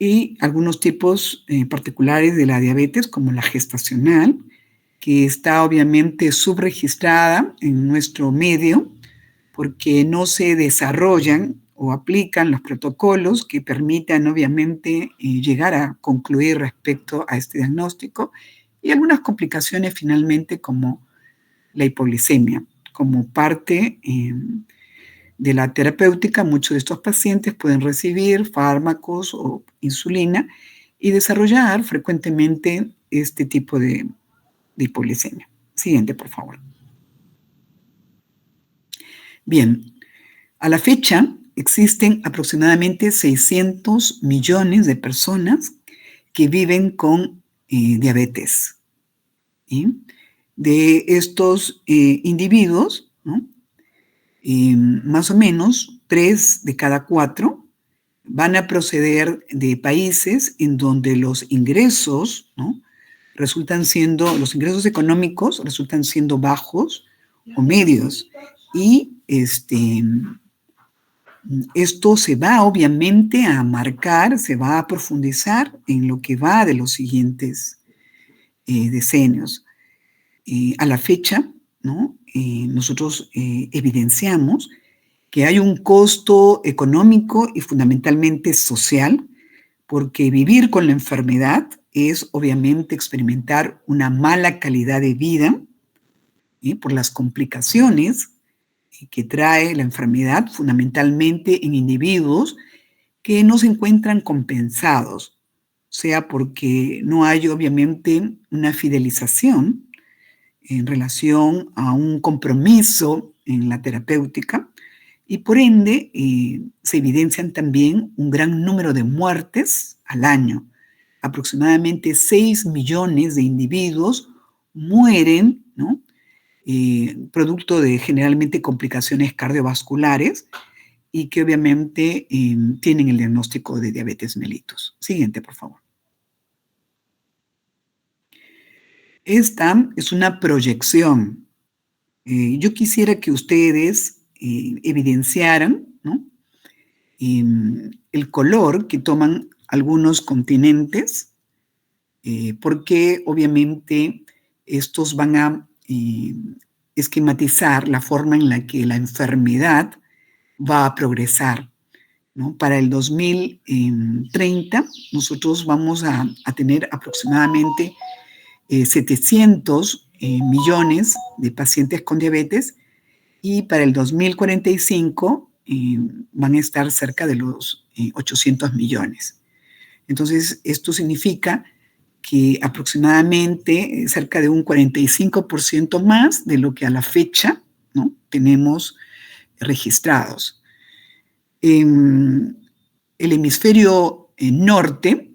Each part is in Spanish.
y algunos tipos particulares de la diabetes, como la gestacional, que está obviamente subregistrada en nuestro medio porque no se desarrollan o aplican los protocolos que permitan obviamente llegar a concluir respecto a este diagnóstico, y algunas complicaciones finalmente como la hipoglicemia. Como parte de la terapéutica, muchos de estos pacientes pueden recibir fármacos o insulina y desarrollar frecuentemente este tipo de hipoglicemia. Siguiente, por favor. Bien, a la fecha existen aproximadamente 600 millones de personas que viven con diabetes. ¿Sí? De estos individuos, ¿no? Más o menos 3 de cada 4 van a proceder de países en donde los ingresos, ¿no?, los ingresos económicos resultan siendo bajos o medios. Y esto se va obviamente a marcar, se va a profundizar en lo que va de los siguientes decenios. A la fecha, ¿no?, nosotros evidenciamos que hay un costo económico y fundamentalmente social, porque vivir con la enfermedad es obviamente experimentar una mala calidad de vida por las complicaciones que trae la enfermedad, fundamentalmente en individuos que no se encuentran compensados, sea porque no hay obviamente una fidelización en relación a un compromiso en la terapéutica, y por ende se evidencian también un gran número de muertes al año. Aproximadamente 6 millones de individuos mueren, ¿no?, producto de generalmente complicaciones cardiovasculares y que obviamente tienen el diagnóstico de diabetes mellitus. Siguiente, por favor. Esta es una proyección. Yo quisiera que ustedes evidenciaran, ¿no?, el color que toman algunos continentes, porque obviamente estos van a esquematizar la forma en la que la enfermedad va a progresar, ¿no? Para el 2030 nosotros vamos a tener aproximadamente 700 millones de pacientes con diabetes, y para el 2045 van a estar cerca de los 800 millones. Entonces, esto significa que aproximadamente cerca de un 45% más de lo que a la fecha, ¿no?, tenemos registrados. En el hemisferio norte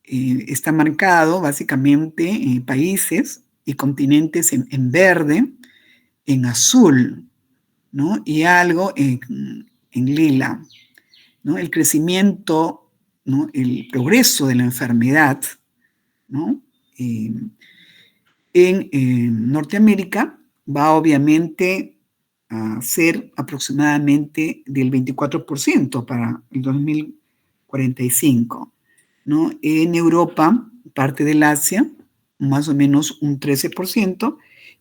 está marcado básicamente países y continentes en verde, en azul, ¿no?, y algo en lila, ¿no? El crecimiento, ¿no?, el progreso de la enfermedad, ¿no?, en Norteamérica va obviamente a ser aproximadamente del 24% para el 2045, ¿no? En Europa, parte del Asia, más o menos un 13%,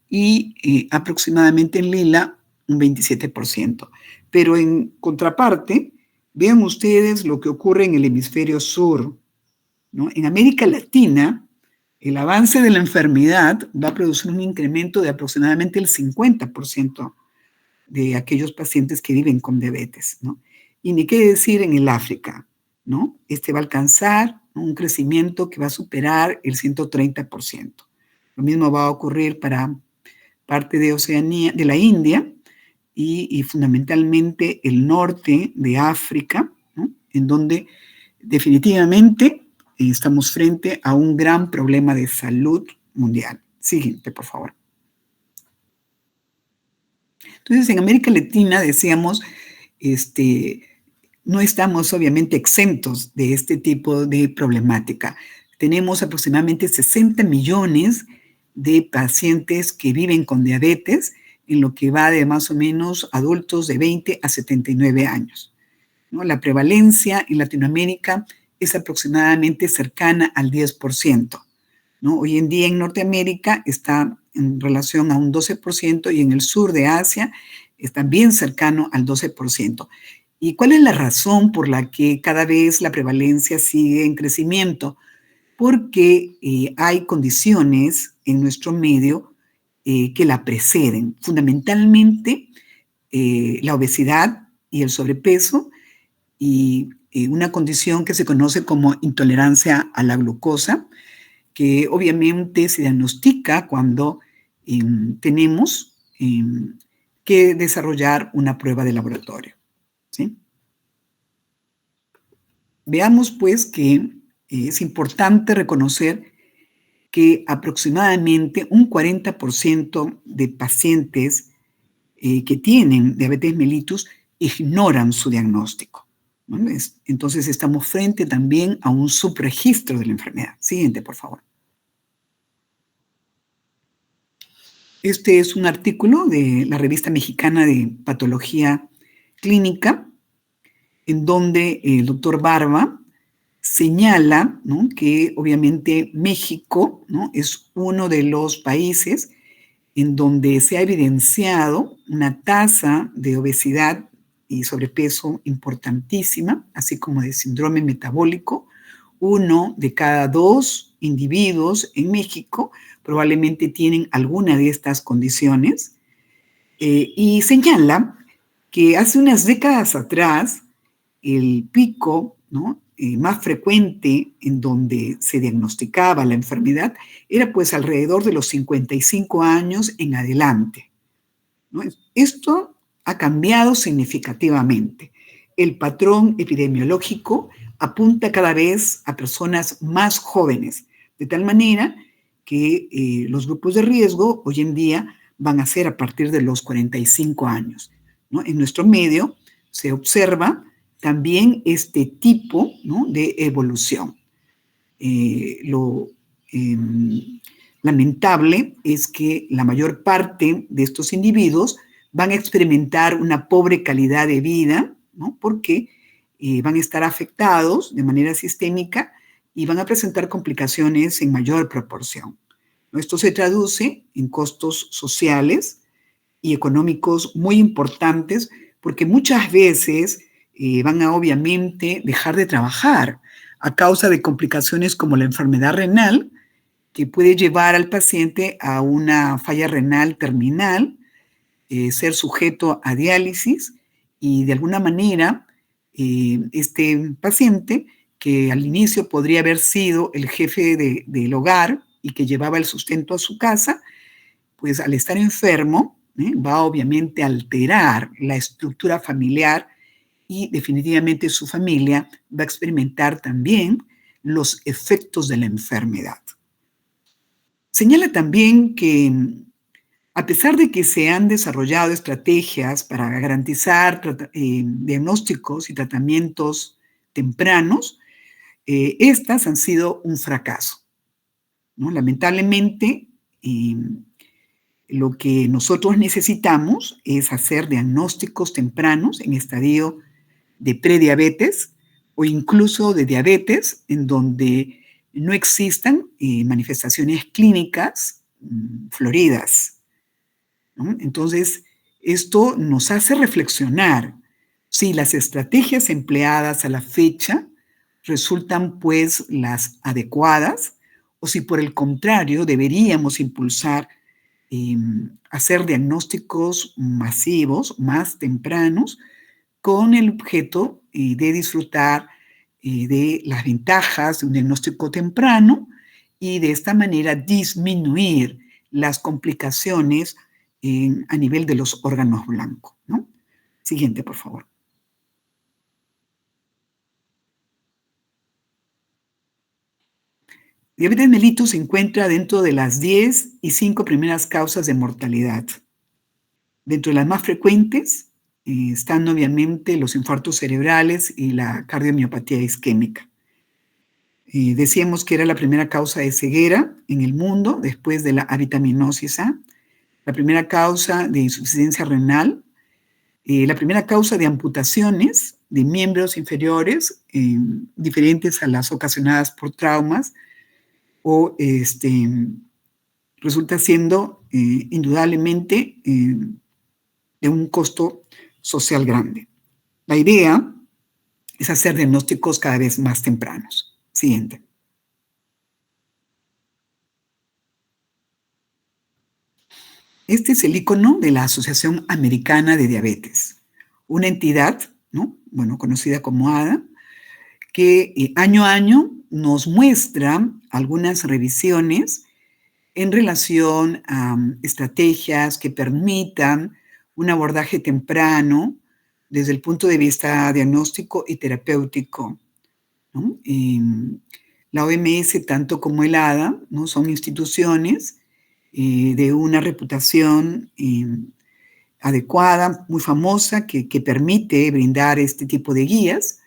y aproximadamente en lila un 27%. Pero en contraparte, vean ustedes lo que ocurre en el hemisferio sur, ¿no? En América Latina, el avance de la enfermedad va a producir un incremento de aproximadamente el 50% de aquellos pacientes que viven con diabetes, ¿no? Y ni qué decir en el África, ¿no? Este va a alcanzar un crecimiento que va a superar el 130%. Lo mismo va a ocurrir para parte de Oceanía, de la India, y fundamentalmente el norte de África, ¿no?, en donde definitivamente estamos frente a un gran problema de salud mundial. Siguiente, por favor. Entonces, en América Latina, decíamos, no estamos obviamente exentos de este tipo de problemática. Tenemos aproximadamente 60 millones de pacientes que viven con diabetes, en lo que va de más o menos adultos de 20 a 79 años. ¿No? La prevalencia en Latinoamérica es aproximadamente cercana al 10%, ¿no? Hoy en día en Norteamérica está en relación a un 12% y en el sur de Asia está bien cercano al 12%. ¿Y cuál es la razón por la que cada vez la prevalencia sigue en crecimiento? Porque hay condiciones en nuestro medio que la preceden. Fundamentalmente, la obesidad y el sobrepeso y una condición que se conoce como intolerancia a la glucosa, que obviamente se diagnostica cuando tenemos que desarrollar una prueba de laboratorio, ¿sí? Veamos pues que es importante reconocer que aproximadamente un 40% de pacientes que tienen diabetes mellitus ignoran su diagnóstico, ¿no? Entonces estamos frente también a un subregistro de la enfermedad. Siguiente, por favor. Este es un artículo de la Revista Mexicana de Patología Clínica, en donde el doctor Barba señala, ¿no?, que obviamente México, ¿no?, es uno de los países en donde se ha evidenciado una tasa de obesidad y sobrepeso importantísima, así como de síndrome metabólico. Uno de cada dos individuos en México probablemente tienen alguna de estas condiciones, y señala que hace unas décadas atrás el pico, ¿no?, más frecuente en donde se diagnosticaba la enfermedad era pues alrededor de los 55 años en adelante, ¿no? Esto ha cambiado significativamente. El patrón epidemiológico apunta cada vez a personas más jóvenes, de tal manera que los grupos de riesgo hoy en día van a ser a partir de los 45 años, ¿no? En nuestro medio se observa también este tipo, ¿no?, de evolución. Lo lamentable es que la mayor parte de estos individuos van a experimentar una pobre calidad de vida, ¿no?, porque van a estar afectados de manera sistémica y van a presentar complicaciones en mayor proporción. Esto se traduce en costos sociales y económicos muy importantes, porque muchas veces van a obviamente dejar de trabajar a causa de complicaciones como la enfermedad renal, que puede llevar al paciente a una falla renal terminal, ser sujeto a diálisis y de alguna manera este paciente, que al inicio podría haber sido el jefe del hogar y que llevaba el sustento a su casa, pues al estar enfermo, va obviamente a alterar la estructura familiar y definitivamente su familia va a experimentar también los efectos de la enfermedad. Señala también que a pesar de que se han desarrollado estrategias para garantizar diagnósticos y tratamientos tempranos, estas han sido un fracaso, ¿no? Lamentablemente, lo que nosotros necesitamos es hacer diagnósticos tempranos en estadio de prediabetes o incluso de diabetes, en donde no existan manifestaciones clínicas floridas, ¿no? Entonces, esto nos hace reflexionar si las estrategias empleadas a la fecha resultan pues las adecuadas o si por el contrario deberíamos impulsar hacer diagnósticos masivos, más tempranos, con el objeto de disfrutar de las ventajas de un diagnóstico temprano y de esta manera disminuir las complicaciones a nivel de los órganos blancos, ¿no? Siguiente, por favor. Diabetes mellitus se encuentra dentro de las 10 y 5 primeras causas de mortalidad. Dentro de las más frecuentes están obviamente los infartos cerebrales y la cardiomiopatía isquémica. Decíamos que era la primera causa de ceguera en el mundo después de la avitaminosis A, la primera causa de insuficiencia renal, La primera causa de amputaciones de miembros inferiores diferentes a las ocasionadas por traumas o resulta siendo indudablemente de un costo social grande. La idea es hacer diagnósticos cada vez más tempranos. Siguiente. Este es el icono de la Asociación Americana de Diabetes, una entidad, ¿no? Bueno, conocida como ADA, que año a año nos muestra algunas revisiones en relación a estrategias que permitan un abordaje temprano desde el punto de vista diagnóstico y terapéutico, ¿no? La OMS, tanto como el ADA, ¿no? Son instituciones de una reputación adecuada, muy famosa, que permite brindar este tipo de guías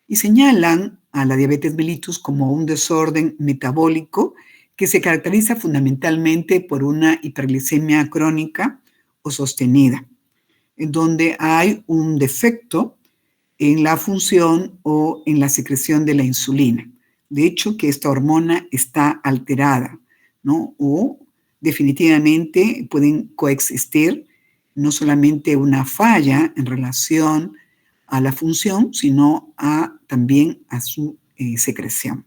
y señalan a la diabetes mellitus como un desorden metabólico que se caracteriza fundamentalmente por una hiperglicemia crónica o sostenida, en donde hay un defecto en la función o en la secreción de la insulina. De hecho, que esta hormona está alterada, ¿no? O definitivamente pueden coexistir no solamente una falla en relación a la función, sino también a su secreción.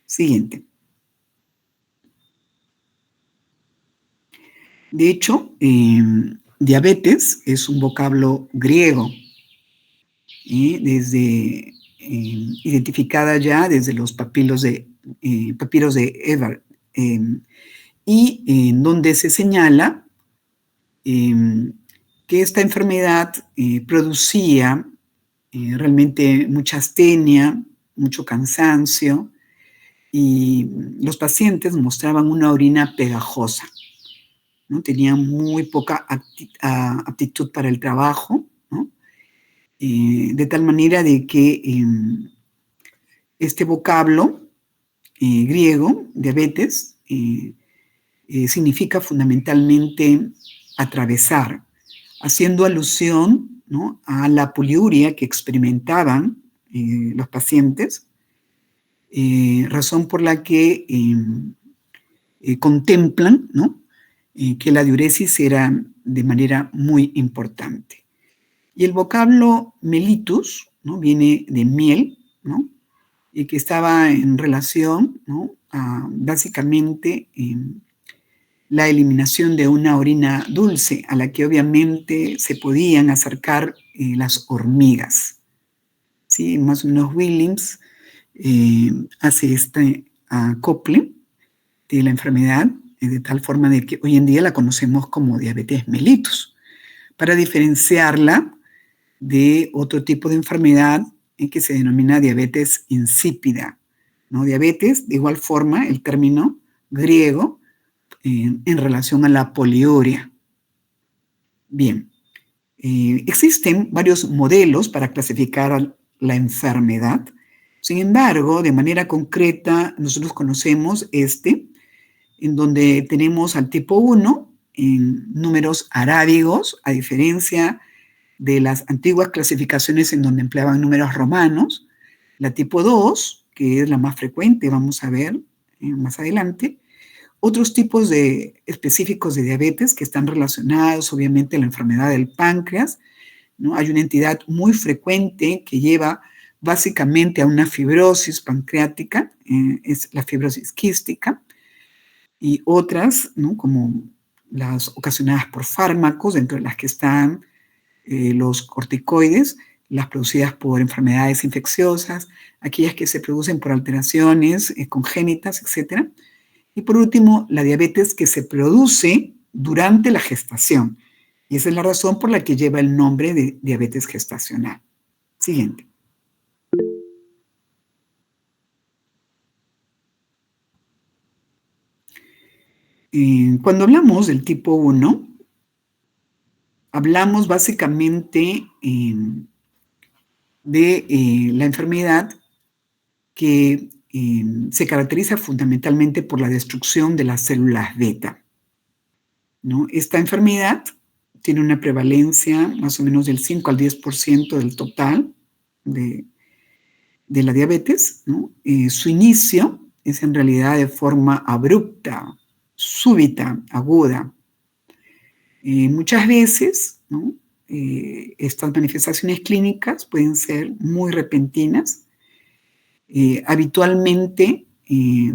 Siguiente. De hecho, diabetes es un vocablo griego, identificada ya desde los papiros de Eber, y en donde se señala que esta enfermedad producía realmente mucha astenia, mucho cansancio, y los pacientes mostraban una orina pegajosa, ¿no? Tenían muy poca aptitud para el trabajo, ¿no? De tal manera de que este vocablo griego, diabetes, significa fundamentalmente atravesar, haciendo alusión, ¿no? A la poliuria que experimentaban los pacientes, razón por la que contemplan, ¿no? Que la diuresis era de manera muy importante. Y el vocablo mellitus, ¿no? Viene de miel, ¿no? Y que estaba en relación, ¿no? A básicamente la eliminación de una orina dulce a la que obviamente se podían acercar las hormigas. ¿Sí? Más o menos Williams hace este acople de la enfermedad de tal forma de que hoy en día la conocemos como diabetes mellitus, para diferenciarla de otro tipo de enfermedad que se denomina diabetes insípida, ¿no? Diabetes, de igual forma, el término griego en relación a la poliuria. Bien, existen varios modelos para clasificar la enfermedad. Sin embargo, de manera concreta, nosotros conocemos en donde tenemos al tipo 1 en números arábigos, a diferencia de las antiguas clasificaciones en donde empleaban números romanos. La tipo 2, que es la más frecuente, vamos a ver más adelante. Otros tipos específicos de diabetes que están relacionados, obviamente, a la enfermedad del páncreas, ¿no? Hay una entidad muy frecuente que lleva básicamente a una fibrosis pancreática, es la fibrosis quística, y otras, ¿no? Como las ocasionadas por fármacos, dentro de las que están los corticoides, las producidas por enfermedades infecciosas, aquellas que se producen por alteraciones congénitas, etc. Y por último, la diabetes que se produce durante la gestación. Y esa es la razón por la que lleva el nombre de diabetes gestacional. Siguiente. Cuando hablamos del tipo 1, hablamos básicamente de la enfermedad que se caracteriza fundamentalmente por la destrucción de las células beta, ¿no? Esta enfermedad tiene una prevalencia más o menos del 5 al 10% del total de, de la diabetes, ¿no? Su inicio es en realidad de forma abrupta, súbita, aguda. Muchas veces, ¿no? Estas manifestaciones clínicas pueden ser muy repentinas. Habitualmente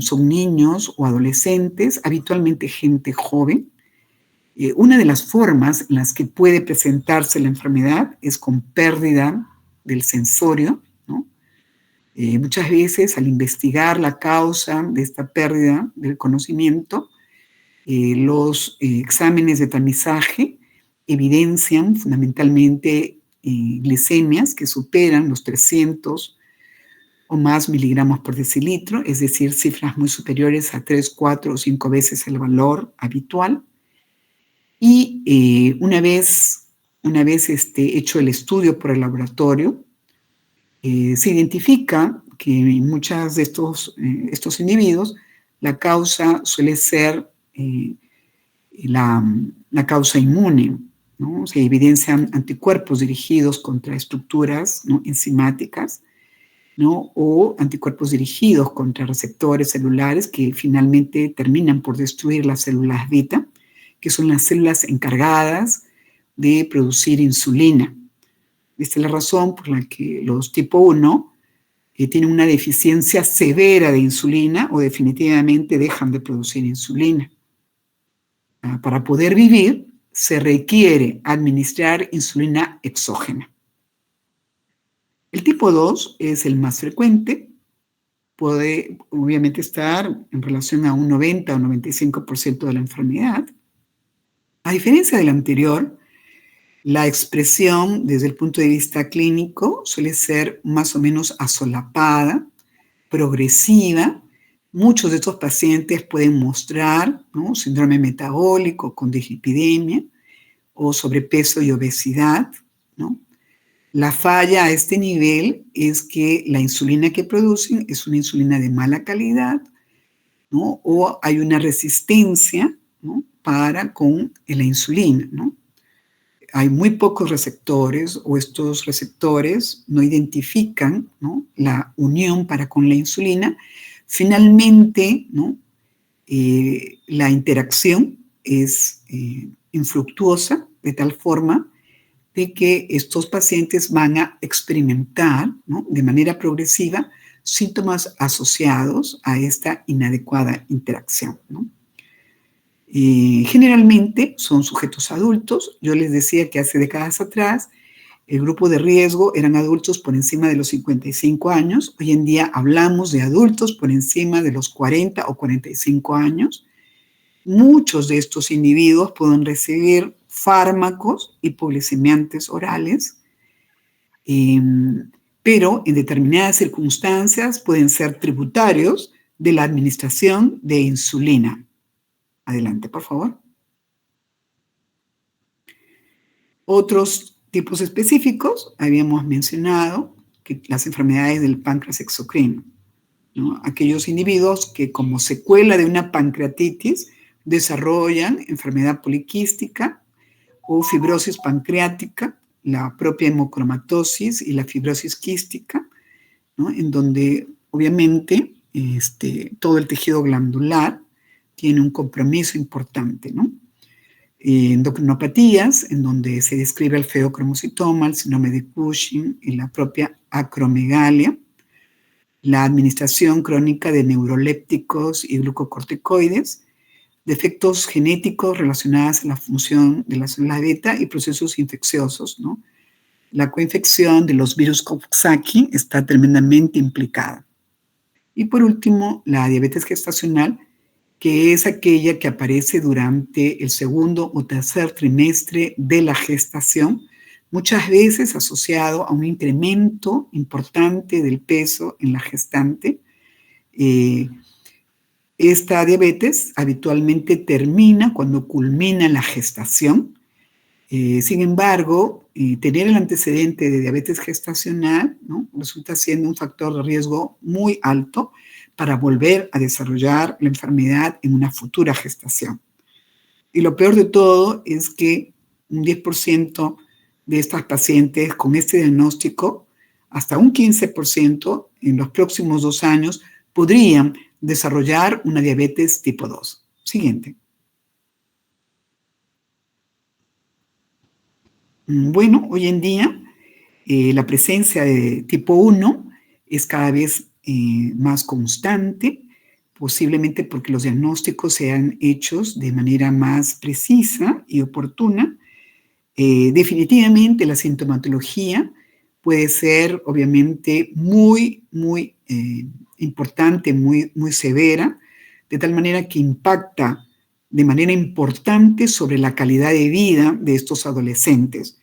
son niños o adolescentes, habitualmente gente joven. Una de las formas en las que puede presentarse la enfermedad es con pérdida del sensorio, ¿no? Muchas veces al investigar la causa de esta pérdida del conocimiento, los exámenes de tamizaje evidencian fundamentalmente glicemias que superan los 300 o más miligramos por decilitro, es decir, cifras muy superiores a 3, 4 o 5 veces el valor habitual. Y una vez hecho el estudio por el laboratorio, se identifica que en muchos de estos individuos la causa suele ser la causa inmune, ¿no? Se evidencian anticuerpos dirigidos contra estructuras, ¿no?, enzimáticas, ¿no?, o anticuerpos dirigidos contra receptores celulares que finalmente terminan por destruir las células beta, que son las células encargadas de producir insulina. Esta es la razón por la que los tipo 1 tienen una deficiencia severa de insulina o definitivamente dejan de producir insulina. Para poder vivir, se requiere administrar insulina exógena. El tipo 2 es el más frecuente, puede obviamente estar en relación a un 90 o 95% de la enfermedad. A diferencia del anterior, la expresión desde el punto de vista clínico suele ser más o menos asolapada, progresiva. Muchos de estos pacientes pueden mostrar, ¿no?, síndrome metabólico con dislipidemia o sobrepeso y obesidad, ¿no? La falla a este nivel es que la insulina que producen es una insulina de mala calidad, ¿no?, o hay una resistencia, ¿no?, con la insulina, ¿no? Hay muy pocos receptores o estos receptores no identifican, ¿no?, la unión para con la insulina. Finalmente, ¿no?, la interacción es infructuosa de tal forma de que estos pacientes van a experimentar, ¿no?, de manera progresiva síntomas asociados a esta inadecuada interacción, ¿no? Generalmente son sujetos adultos. Yo les decía que hace décadas atrás el grupo de riesgo eran adultos por encima de los 55 años. Hoy en día hablamos de adultos por encima de los 40 o 45 años. Muchos de estos individuos pueden recibir fármacos hipoglicemiantes orales, pero en determinadas circunstancias pueden ser tributarios de la administración de insulina. Adelante, por favor. Otros tipos específicos, habíamos mencionado que las enfermedades del páncreas exocrino, ¿no?, aquellos individuos que como secuela de una pancreatitis desarrollan enfermedad poliquística o fibrosis pancreática, la propia hemocromatosis y la fibrosis quística, ¿no?, en donde obviamente todo el tejido glandular tiene un compromiso importante, ¿no? Endocrinopatías, en donde se describe el feocromocitoma, el síndrome de Cushing y la propia acromegalia, la administración crónica de neurolépticos y glucocorticoides, defectos genéticos relacionados a la función de la célula beta y procesos infecciosos, ¿no? La coinfección de los virus Coxsackie está tremendamente implicada. Y por último, la diabetes gestacional, que es aquella que aparece durante el segundo o tercer trimestre de la gestación, muchas veces asociado a un incremento importante del peso en la gestante. Esta diabetes habitualmente termina cuando culmina la gestación. Sin embargo, tener el antecedente de diabetes gestacional, ¿no?, resulta siendo un factor de riesgo muy alto para volver a desarrollar la enfermedad en una futura gestación. Y lo peor de todo es que un 10% de estas pacientes con este diagnóstico, hasta un 15% en los próximos 2 años, podrían desarrollar una diabetes tipo 2. Siguiente. Bueno, hoy en día la presencia de tipo 1 es cada vez más constante, posiblemente porque los diagnósticos sean hechos de manera más precisa y oportuna. Definitivamente la sintomatología puede ser obviamente muy importante, muy severa, de tal manera que impacta de manera importante sobre la calidad de vida de estos adolescentes,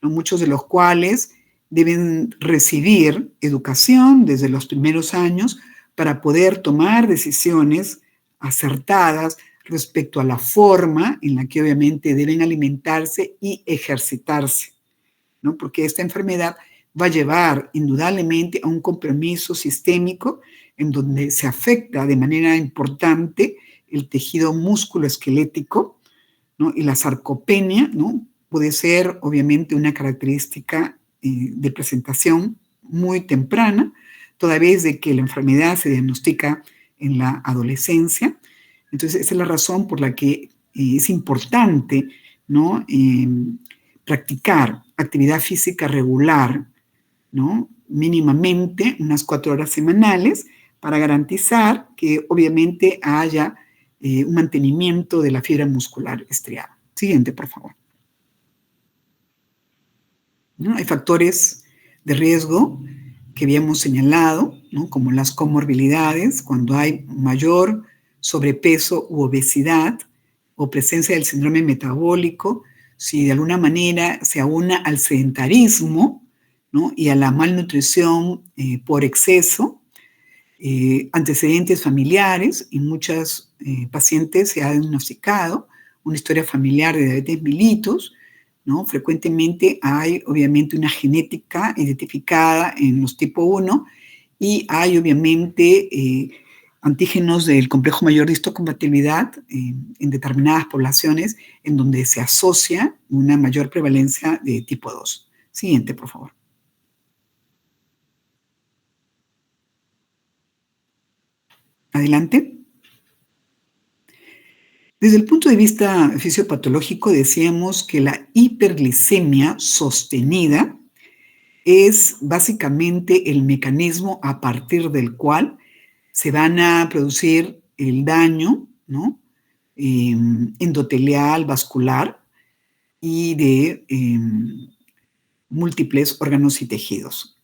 ¿no? Muchos de los cuales deben recibir educación desde los primeros años para poder tomar decisiones acertadas respecto a la forma en la que obviamente deben alimentarse y ejercitarse, ¿no? Porque esta enfermedad va a llevar indudablemente a un compromiso sistémico en donde se afecta de manera importante el tejido musculoesquelético, ¿no? Y la sarcopenia, ¿no? Puede ser obviamente una característica de presentación muy temprana, toda vez de que la enfermedad se diagnostica en la adolescencia. Entonces, esa es la razón por la que es importante, ¿no? Practicar actividad física regular, ¿no? Mínimamente unas 4 horas semanales para garantizar que obviamente haya un mantenimiento de la fibra muscular estriada. Siguiente, por favor. ¿No? Hay factores de riesgo que habíamos señalado, ¿no? Como las comorbilidades, cuando hay mayor sobrepeso u obesidad o presencia del síndrome metabólico, si de alguna manera se aúna al sedentarismo, ¿no? Y a la malnutrición por exceso, antecedentes familiares, y muchas pacientes se ha diagnosticado una historia familiar de diabetes mellitus, ¿no? Frecuentemente hay obviamente una genética identificada en los tipo 1 y hay obviamente antígenos del complejo mayor de histocompatibilidad en determinadas poblaciones en donde se asocia una mayor prevalencia de tipo 2. Siguiente, por favor. Adelante. Desde el punto de vista fisiopatológico, decíamos que la hiperglicemia sostenida es básicamente el mecanismo a partir del cual se van a producir el daño, ¿no? Endotelial, vascular y de múltiples órganos y tejidos.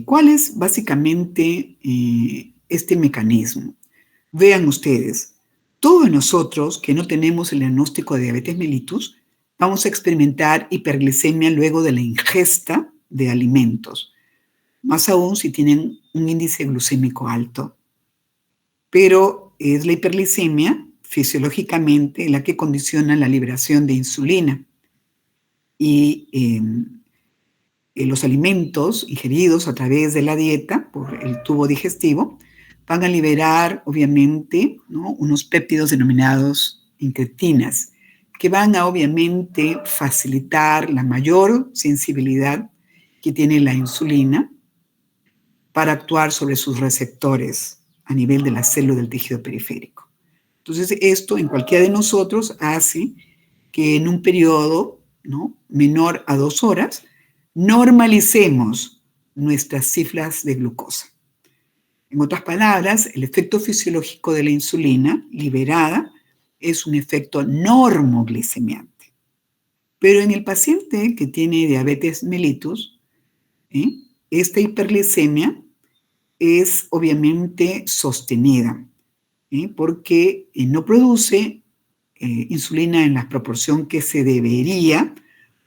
¿Cuál es básicamente este mecanismo? Vean ustedes, todos nosotros que no tenemos el diagnóstico de diabetes mellitus vamos a experimentar hiperglicemia luego de la ingesta de alimentos, más aún si tienen un índice glucémico alto. Pero es la hiperglicemia fisiológicamente la que condiciona la liberación de insulina. Y los alimentos ingeridos a través de la dieta por el tubo digestivo van a liberar, obviamente, ¿no? Unos péptidos denominados incretinas, que van a, obviamente, facilitar la mayor sensibilidad que tiene la insulina para actuar sobre sus receptores a nivel de la célula del tejido periférico. Entonces, esto en cualquiera de nosotros hace que en un periodo, ¿no?, menor a 2 horas, normalicemos nuestras cifras de glucosa. En otras palabras, el efecto fisiológico de la insulina liberada es un efecto normoglicemiante. Pero en el paciente que tiene diabetes mellitus, esta hiperglicemia es obviamente sostenida, porque no produce insulina en la proporción que se debería,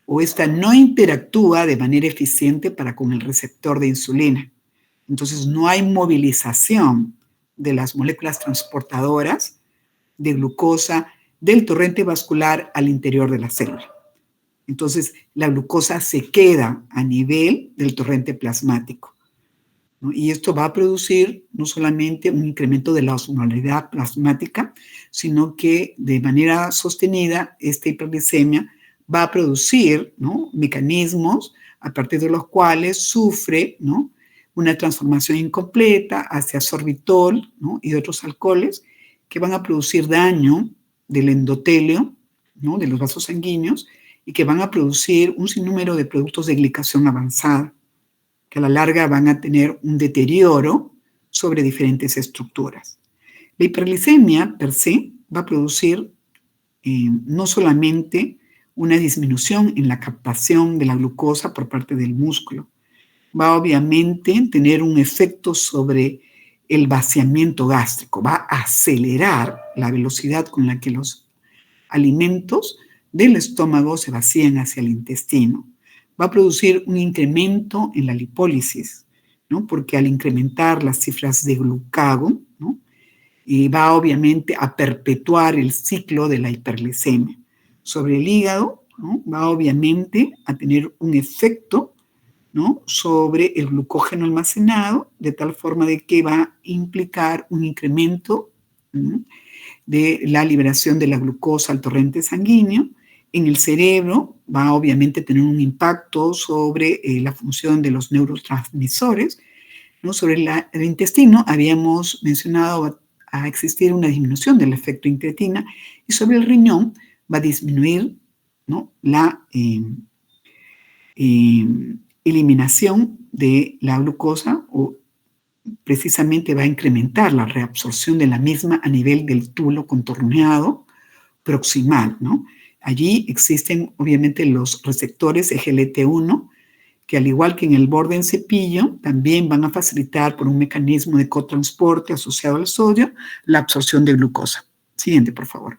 o esta no interactúa de manera eficiente para con el receptor de insulina. Entonces no hay movilización de las moléculas transportadoras de glucosa del torrente vascular al interior de la célula. Entonces la glucosa se queda a nivel del torrente plasmático, ¿no? Y esto va a producir no solamente un incremento de la osmolaridad plasmática, sino que de manera sostenida esta hiperglicemia va a producir, ¿no?, mecanismos a partir de los cuales sufre, ¿no?, una transformación incompleta hacia sorbitol, ¿no?, y otros alcoholes que van a producir daño del endotelio, ¿no?, de los vasos sanguíneos, y que van a producir un sinnúmero de productos de glicación avanzada, que a la larga van a tener un deterioro sobre diferentes estructuras. La hiperglicemia per se va a producir no solamente una disminución en la captación de la glucosa por parte del músculo, va obviamente a tener un efecto sobre el vaciamiento gástrico, va a acelerar la velocidad con la que los alimentos del estómago se vacían hacia el intestino. Va a producir un incremento en la lipólisis, ¿no?, porque al incrementar las cifras de glucagón, ¿no?, va obviamente a perpetuar el ciclo de la hiperglicemia. Sobre el hígado, ¿no?, va obviamente a tener un efecto, ¿no?, sobre el glucógeno almacenado, de tal forma de que va a implicar un incremento, ¿no?, de la liberación de la glucosa al torrente sanguíneo. En el cerebro va obviamente a tener un impacto sobre la función de los neurotransmisores, ¿no? Sobre el intestino habíamos mencionado a existir una disminución del efecto incretina, y sobre el riñón va a disminuir, ¿no?, la eliminación de la glucosa, o precisamente va a incrementar la reabsorción de la misma a nivel del túbulo contorneado proximal, ¿no? Allí existen obviamente los receptores GLT1, que al igual que en el borde en cepillo, también van a facilitar por un mecanismo de cotransporte asociado al sodio la absorción de glucosa. Siguiente, por favor.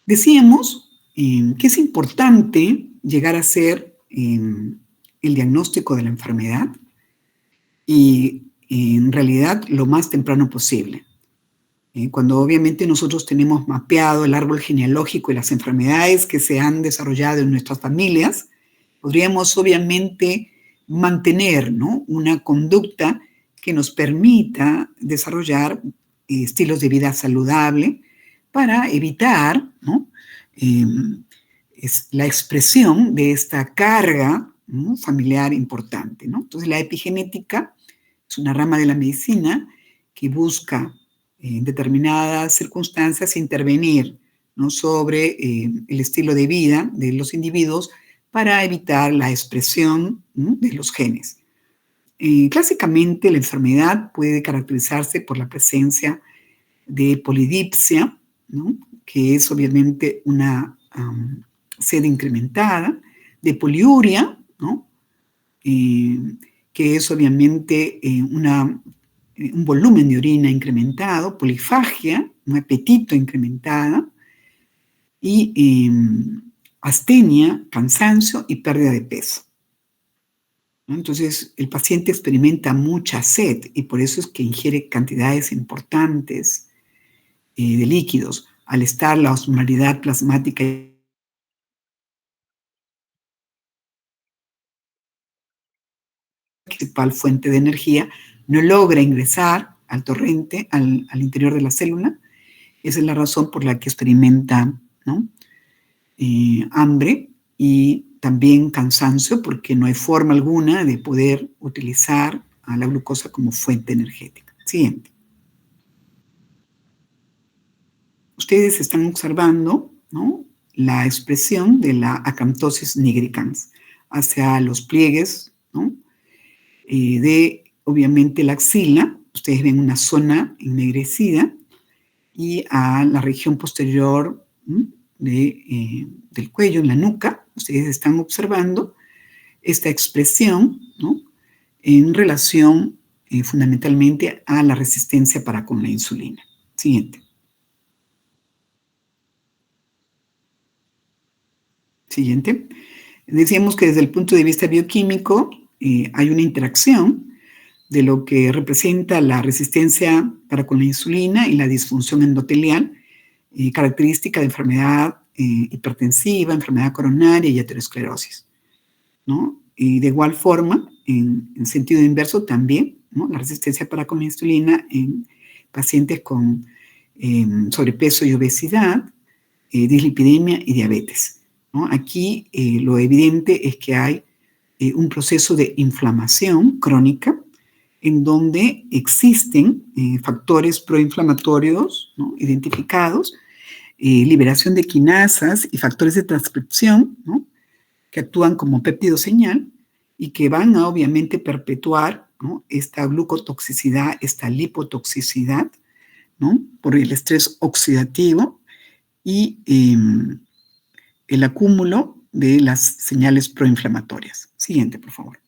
Decíamos que es importante llegar a hacer el diagnóstico de la enfermedad, y en realidad lo más temprano posible. Cuando obviamente nosotros tenemos mapeado el árbol genealógico y las enfermedades que se han desarrollado en nuestras familias, podríamos obviamente mantener, ¿no?, una conducta que nos permita desarrollar estilos de vida saludable para evitar, ¿no?, la expresión de esta carga, ¿no?, familiar importante, ¿no? Entonces, la epigenética es una rama de la medicina que busca en determinadas circunstancias intervenir, ¿no?, sobre el estilo de vida de los individuos para evitar la expresión, ¿no?, de los genes. Clásicamente, la enfermedad puede caracterizarse por la presencia de polidipsia, ¿no?, que es obviamente una sed incrementada, de poliuria, ¿no?, que es obviamente un volumen de orina incrementado, polifagia, un apetito incrementada, y astenia, cansancio y pérdida de peso, ¿no? Entonces, el paciente experimenta mucha sed y por eso es que ingiere cantidades importantes de líquidos. Al estar la osmolaridad plasmática principal fuente de energía, no logra ingresar al torrente, al interior de la célula. Esa es la razón por la que experimenta, ¿no?, hambre y también cansancio, porque no hay forma alguna de poder utilizar a la glucosa como fuente energética. Siguiente. Ustedes están observando, ¿no?, la expresión de la acanthosis nigricans hacia los pliegues, ¿no?, de obviamente la axila. Ustedes ven una zona ennegrecida, y a la región posterior del cuello, en la nuca, ustedes están observando esta expresión, ¿no?, en relación fundamentalmente a la resistencia para con la insulina. Siguiente. Siguiente. Decíamos que desde el punto de vista bioquímico hay una interacción de lo que representa la resistencia para con la insulina y la disfunción endotelial, característica de enfermedad hipertensiva, enfermedad coronaria y aterosclerosis, ¿no? Y de igual forma, en sentido inverso también, ¿no?, la resistencia para con la insulina en pacientes con sobrepeso y obesidad, dislipidemia y diabetes, ¿no? Aquí lo evidente es que hay un proceso de inflamación crónica en donde existen factores proinflamatorios, ¿no?, identificados, liberación de quinasas y factores de transcripción, ¿no?, que actúan como péptido señal y que van a obviamente perpetuar, ¿no?, esta glucotoxicidad, esta lipotoxicidad, ¿no?, por el estrés oxidativo y el acúmulo de las señales proinflamatorias. Siguiente, por favor.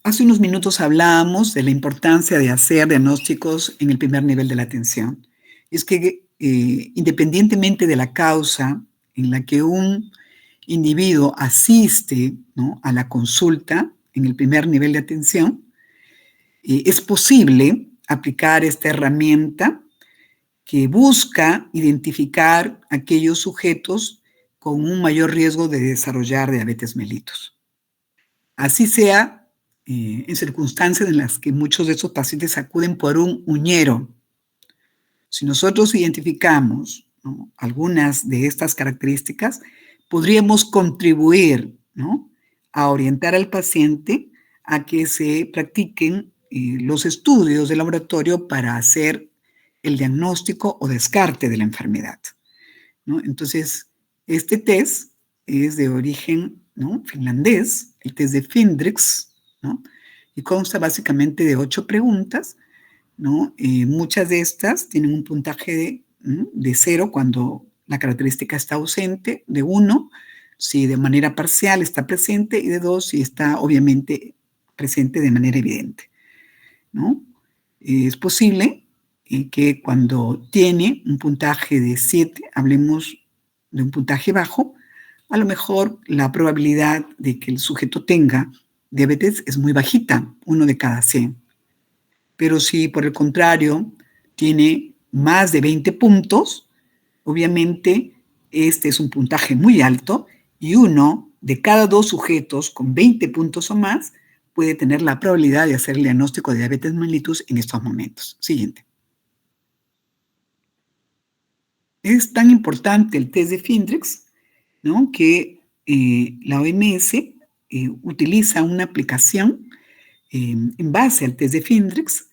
Hace unos minutos hablábamos de la importancia de hacer diagnósticos en el primer nivel de la atención. Es que independientemente de la causa en la que un individuo asiste, ¿no?, a la consulta en el primer nivel de atención, es posible aplicar esta herramienta que busca identificar aquellos sujetos con un mayor riesgo de desarrollar diabetes mellitus. Así sea, en circunstancias en las que muchos de estos pacientes acuden por un uñero. Si nosotros identificamos, ¿no?, algunas de estas características, podríamos contribuir, ¿no?, a orientar al paciente a que se practiquen los estudios de laboratorio para hacer el diagnóstico o descarte de la enfermedad, ¿no? Entonces, este test es de origen, ¿no?, finlandés, el test de Findrix, ¿no?, y consta básicamente de 8 preguntas, ¿no? Muchas de estas tienen un puntaje de 0 cuando la característica está ausente, de 1 si de manera parcial está presente y de 2 si está obviamente presente de manera evidente, ¿no? Es posible que cuando tiene un puntaje de 7, hablemos de un puntaje bajo, a lo mejor la probabilidad de que el sujeto tenga diabetes es muy bajita, 1 de cada 100. Pero si por el contrario tiene más de 20 puntos, obviamente este es un puntaje muy alto y 1 de cada 2 sujetos con 20 puntos o más puede tener la probabilidad de hacer el diagnóstico de diabetes mellitus en estos momentos. Siguiente. Es tan importante el test de Findrix, ¿no?, que la OMS utiliza una aplicación en base al test de Findrix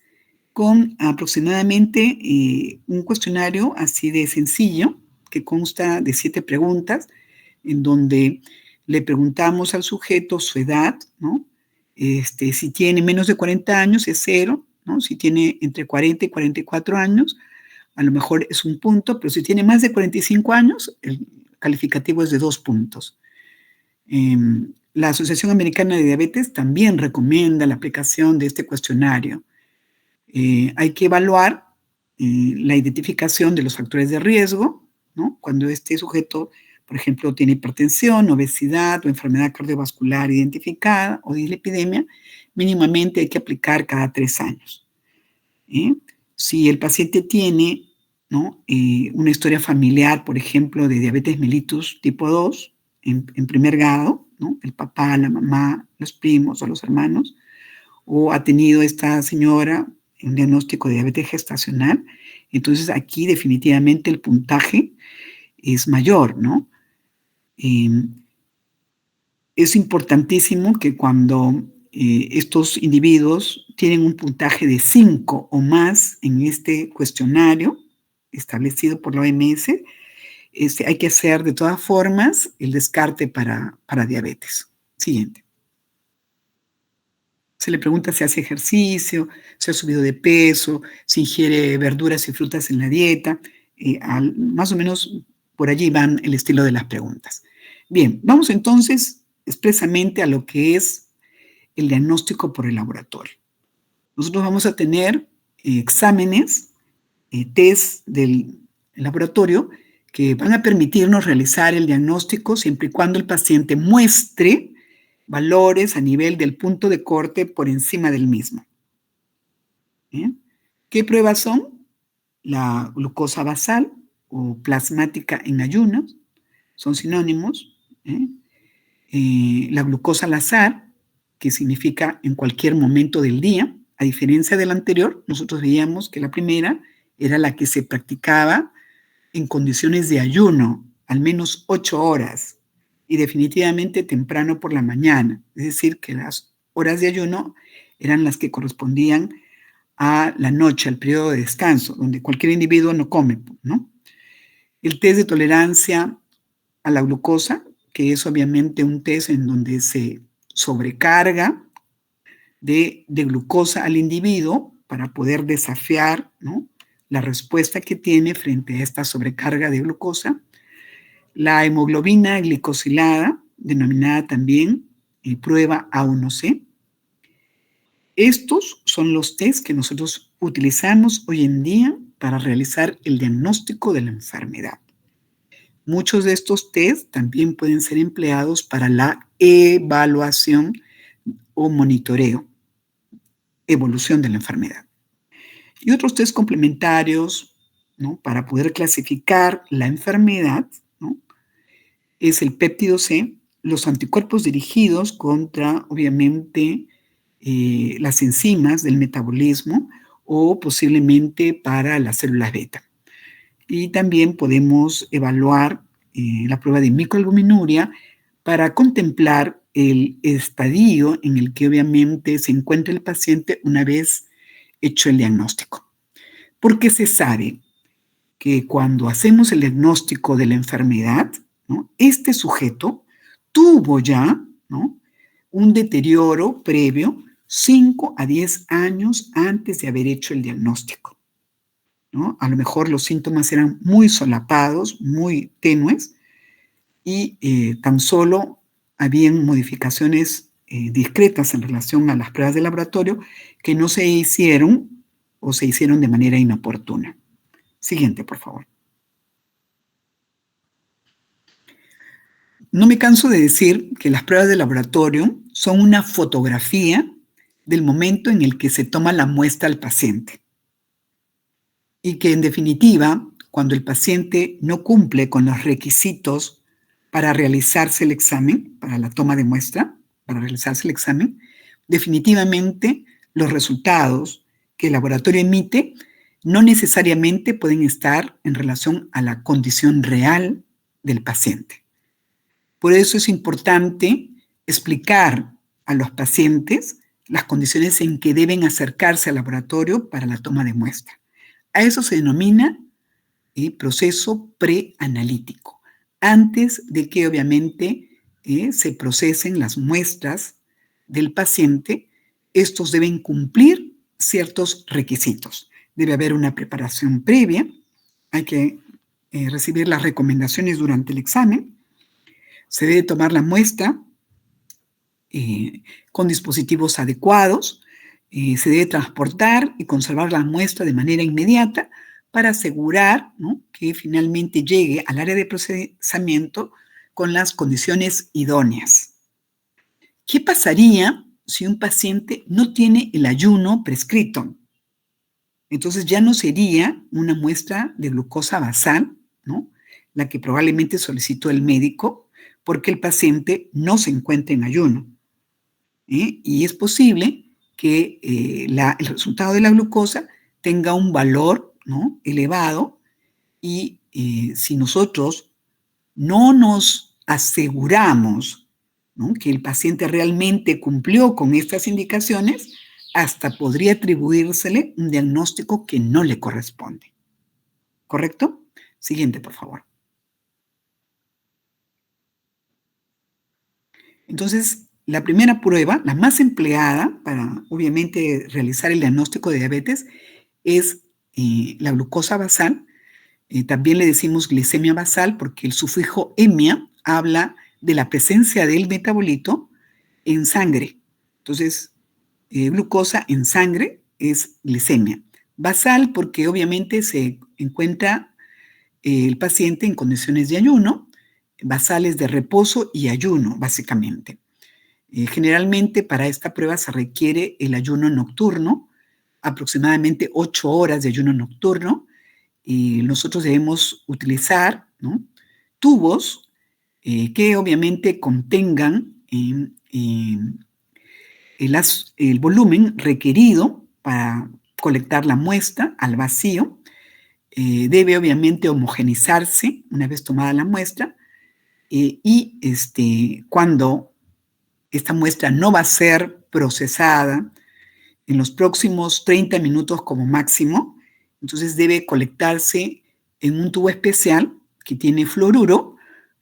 con aproximadamente un cuestionario así de sencillo que consta de 7 preguntas en donde le preguntamos al sujeto su edad, ¿no? Si tiene menos de 40 años es 0, ¿no? Si tiene entre 40 y 44 años, a lo mejor es 1 punto, pero si tiene más de 45 años, el calificativo es de 2 puntos. La Asociación Americana de Diabetes también recomienda la aplicación de este cuestionario. Hay que evaluar la identificación de los factores de riesgo, ¿no? Cuando este sujeto, por ejemplo, tiene hipertensión, obesidad o enfermedad cardiovascular identificada o dislipidemia, mínimamente hay que aplicar cada 3 años. Si el paciente tiene, ¿no?, una historia familiar, por ejemplo, de diabetes mellitus tipo 2, en primer grado, ¿no?, el papá, la mamá, los primos o los hermanos, o ha tenido esta señora un diagnóstico de diabetes gestacional, entonces aquí definitivamente el puntaje es mayor, ¿no? Es importantísimo que cuando estos individuos tienen un puntaje de 5 o más en este cuestionario establecido por la OMS, hay que hacer de todas formas el descarte para diabetes. Siguiente. Se le pregunta si hace ejercicio, si ha subido de peso, si ingiere verduras y frutas en la dieta. Más o menos por allí van el estilo de las preguntas. Bien, vamos entonces expresamente a lo que es el diagnóstico por el laboratorio. Nosotros vamos a tener exámenes, test del laboratorio que van a permitirnos realizar el diagnóstico siempre y cuando el paciente muestre valores a nivel del punto de corte por encima del mismo. ¿Bien? ¿Qué pruebas son? La glucosa basal o plasmática en ayunas, son sinónimos. La glucosa al azar, que significa en cualquier momento del día, A diferencia de la anterior, nosotros veíamos que la primera era la que se practicaba en condiciones de ayuno, al menos 8 horas, y definitivamente temprano por la mañana. Es decir, que las horas de ayuno eran las que correspondían a la noche, al periodo de descanso, donde cualquier individuo no come, ¿no? El test de tolerancia a la glucosa, que es obviamente un test en donde se sobrecarga de glucosa al individuo para poder desafiar, ¿no?, la respuesta que tiene frente a esta sobrecarga de glucosa. La hemoglobina glicosilada, denominada también prueba A1C. Estos son los test que nosotros utilizamos hoy en día para realizar el diagnóstico de la enfermedad. Muchos de estos test también pueden ser empleados para la evaluación o monitoreo, evolución de la enfermedad. Y otros test complementarios, ¿no?, para poder clasificar la enfermedad, ¿no?, es el péptido C, los anticuerpos dirigidos contra, obviamente, las enzimas del metabolismo o posiblemente para las células beta. Y también podemos evaluar la prueba de microalbuminuria para contemplar el estadio en el que obviamente se encuentra el paciente una vez hecho el diagnóstico. Porque se sabe que cuando hacemos el diagnóstico de la enfermedad, ¿no?, este sujeto tuvo ya, ¿no?, un deterioro previo 5 a 10 años antes de haber hecho el diagnóstico, ¿no? A lo mejor los síntomas eran muy solapados, muy tenues, y tan solo habían modificaciones discretas en relación a las pruebas de laboratorio que no se hicieron o se hicieron de manera inoportuna. Siguiente, por favor. No me canso de decir que las pruebas de laboratorio son una fotografía del momento en el que se toma la muestra al paciente. Y que en definitiva, cuando el paciente no cumple con los requisitos para realizarse el examen, para la toma de muestra, para realizarse el examen, definitivamente los resultados que el laboratorio emite no necesariamente pueden estar en relación a la condición real del paciente. Por eso es importante explicar a los pacientes las condiciones en que deben acercarse al laboratorio para la toma de muestra. A eso se denomina proceso preanalítico, antes de que obviamente se procesen las muestras del paciente. Estos deben cumplir ciertos requisitos. Debe haber una preparación previa, hay que recibir las recomendaciones durante el examen, se debe tomar la muestra con dispositivos adecuados, se debe transportar y conservar la muestra de manera inmediata para asegurar, ¿no?, que finalmente llegue al área de procesamiento con las condiciones idóneas. ¿Qué pasaría si un paciente no tiene el ayuno prescrito? Entonces ya no sería una muestra de glucosa basal, ¿no?, la que probablemente solicitó el médico, porque el paciente no se encuentra en ayuno. Y es posible que el resultado de la glucosa tenga un valor, ¿no?, elevado, y si nosotros no nos aseguramos, ¿no?, que el paciente realmente cumplió con estas indicaciones, hasta podría atribuírsele un diagnóstico que no le corresponde. ¿Correcto? Siguiente, por favor. Entonces, la primera prueba, la más empleada para, obviamente, realizar el diagnóstico de diabetes, es la glucosa basal. También le decimos glicemia basal porque el sufijo emia habla de la presencia del metabolito en sangre. Entonces, glucosa en sangre es glicemia. Basal porque obviamente se encuentra el paciente en condiciones de ayuno, basales de reposo y ayuno, básicamente. Generalmente para esta prueba se requiere el ayuno nocturno, aproximadamente 8 horas de ayuno nocturno, y nosotros debemos utilizar, ¿no?, tubos que obviamente contengan el volumen requerido para colectar la muestra al vacío. Debe obviamente homogenizarse una vez tomada la muestra y cuando esta muestra no va a ser procesada en los próximos 30 minutos como máximo, entonces debe colectarse en un tubo especial que tiene fluoruro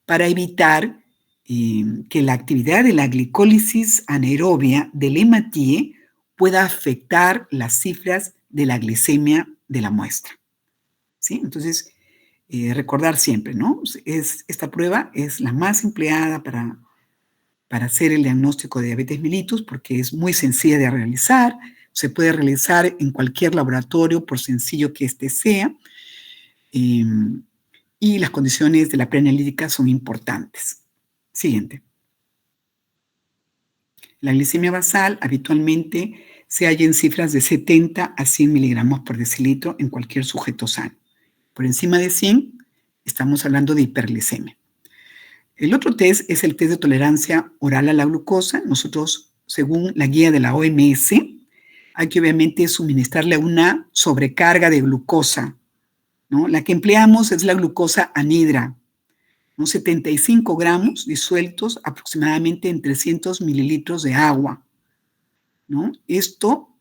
para evitar que la actividad de la glicólisis anaerobia del hematíe pueda afectar las cifras de la glicemia de la muestra. ¿Sí? Entonces, recordar siempre, ¿no? Esta prueba es la más empleada para hacer el diagnóstico de diabetes mellitus porque es muy sencilla de realizar, se puede realizar en cualquier laboratorio por sencillo que éste sea, y las condiciones de la preanalítica son importantes. Siguiente. La glicemia basal habitualmente se halla en cifras de 70 a 100 miligramos por decilitro en cualquier sujeto sano. Por encima de 100 estamos hablando de hiperglicemia. El otro test es el test de tolerancia oral a la glucosa. Nosotros, según la guía de la OMS, hay que obviamente suministrarle una sobrecarga de glucosa, ¿no? La que empleamos es la glucosa anhidra, ¿no? 75 gramos disueltos aproximadamente en 300 mililitros de agua, ¿no? Esto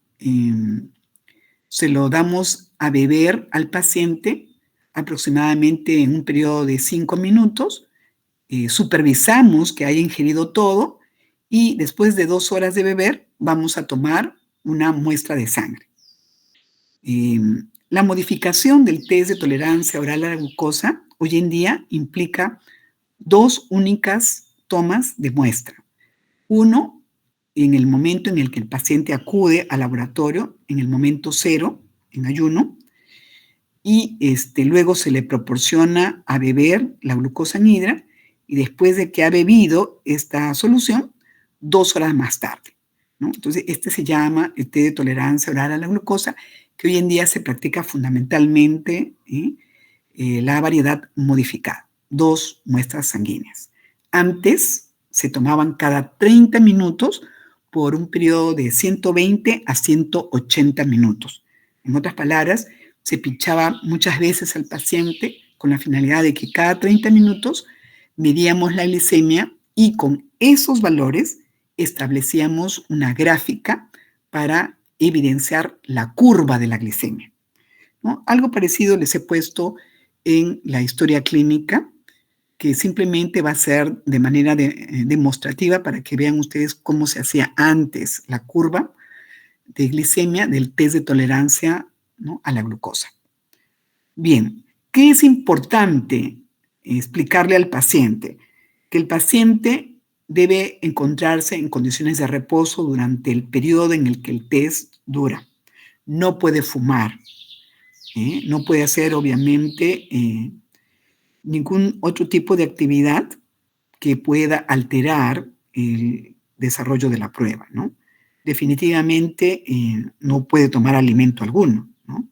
se lo damos a beber al paciente aproximadamente en un periodo de 5 minutos, supervisamos que haya ingerido todo y después de 2 horas de beber vamos a tomar una muestra de sangre. La modificación del test de tolerancia oral a la glucosa hoy en día implica 2 únicas tomas de muestra. Uno, en el momento en el que el paciente acude al laboratorio, en el momento 0, en ayuno, y luego se le proporciona a beber la glucosa anhidra y después de que ha bebido esta solución, 2 horas más tarde, ¿no? Entonces, se llama el test de tolerancia oral a la glucosa, que hoy en día se practica fundamentalmente la variedad modificada, 2 muestras sanguíneas. Antes se tomaban cada 30 minutos por un periodo de 120 a 180 minutos. En otras palabras, se pinchaba muchas veces al paciente con la finalidad de que cada 30 minutos medíamos la glicemia y con esos valores establecíamos una gráfica para evidenciar la curva de la glicemia, ¿no? Algo parecido les he puesto en la historia clínica, que simplemente va a ser de manera demostrativa para que vean ustedes cómo se hacía antes la curva de glicemia del test de tolerancia, ¿no?, a la glucosa. Bien, ¿qué es importante explicarle al paciente? Que el paciente debe encontrarse en condiciones de reposo durante el periodo en el que el test dura. No puede fumar, no puede hacer obviamente ningún otro tipo de actividad que pueda alterar el desarrollo de la prueba, ¿no? Definitivamente no puede tomar alimento alguno, ¿no?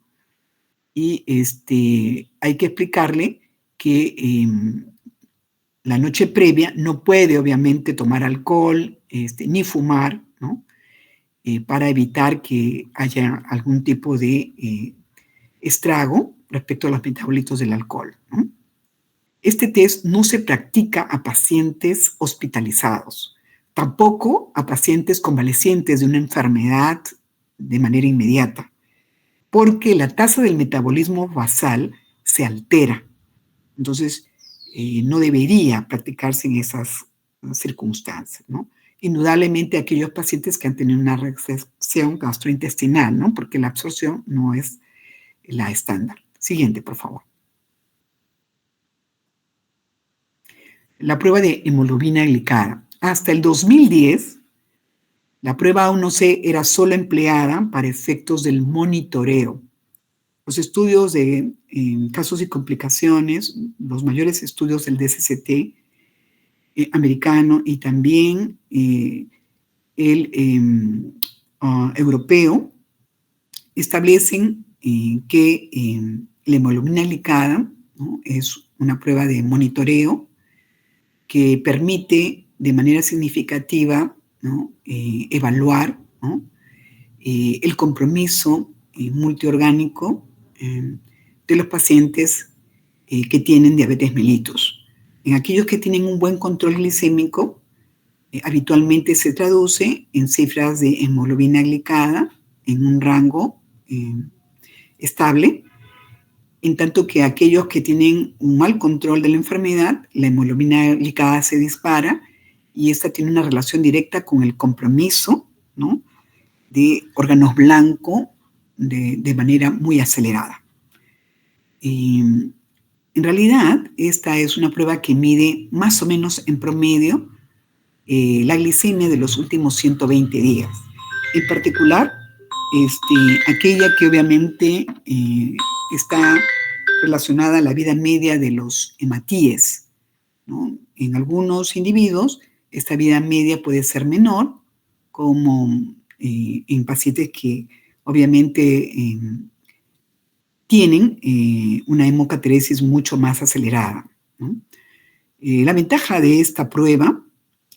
Y hay que explicarle que la noche previa no puede obviamente tomar alcohol ni fumar, ¿no? Para evitar que haya algún tipo de estrago respecto a los metabolitos del alcohol, ¿no? Este test no se practica a pacientes hospitalizados, tampoco a pacientes convalecientes de una enfermedad de manera inmediata, porque la tasa del metabolismo basal se altera. Entonces, no debería practicarse en esas circunstancias, ¿no? Indudablemente aquellos pacientes que han tenido una recesión gastrointestinal, ¿no? Porque la absorción no es la estándar. Siguiente, por favor. La prueba de hemoglobina glicada. Hasta el 2010, la prueba A1C era solo empleada para efectos del monitoreo. Los estudios de casos y complicaciones, los mayores estudios del DSCT americano y también el europeo, establecen que la hemoglobina glicada, ¿no?, es una prueba de monitoreo que permite de manera significativa, ¿no?, evaluar, ¿no?, el compromiso multiorgánico de los pacientes que tienen diabetes mellitus. En aquellos que tienen un buen control glicémico, habitualmente se traduce en cifras de hemoglobina glicada en un rango estable, en tanto que aquellos que tienen un mal control de la enfermedad, la hemoglobina glicada se dispara y esta tiene una relación directa con el compromiso, ¿no?, de órganos blancos de manera muy acelerada. En realidad, esta es una prueba que mide más o menos en promedio la glicemia de los últimos 120 días. En particular, aquella que obviamente está relacionada a la vida media de los hematíes, ¿no? En algunos individuos, esta vida media puede ser menor, como en pacientes que obviamente tienen una hemocateresis mucho más acelerada, ¿no? La ventaja de esta prueba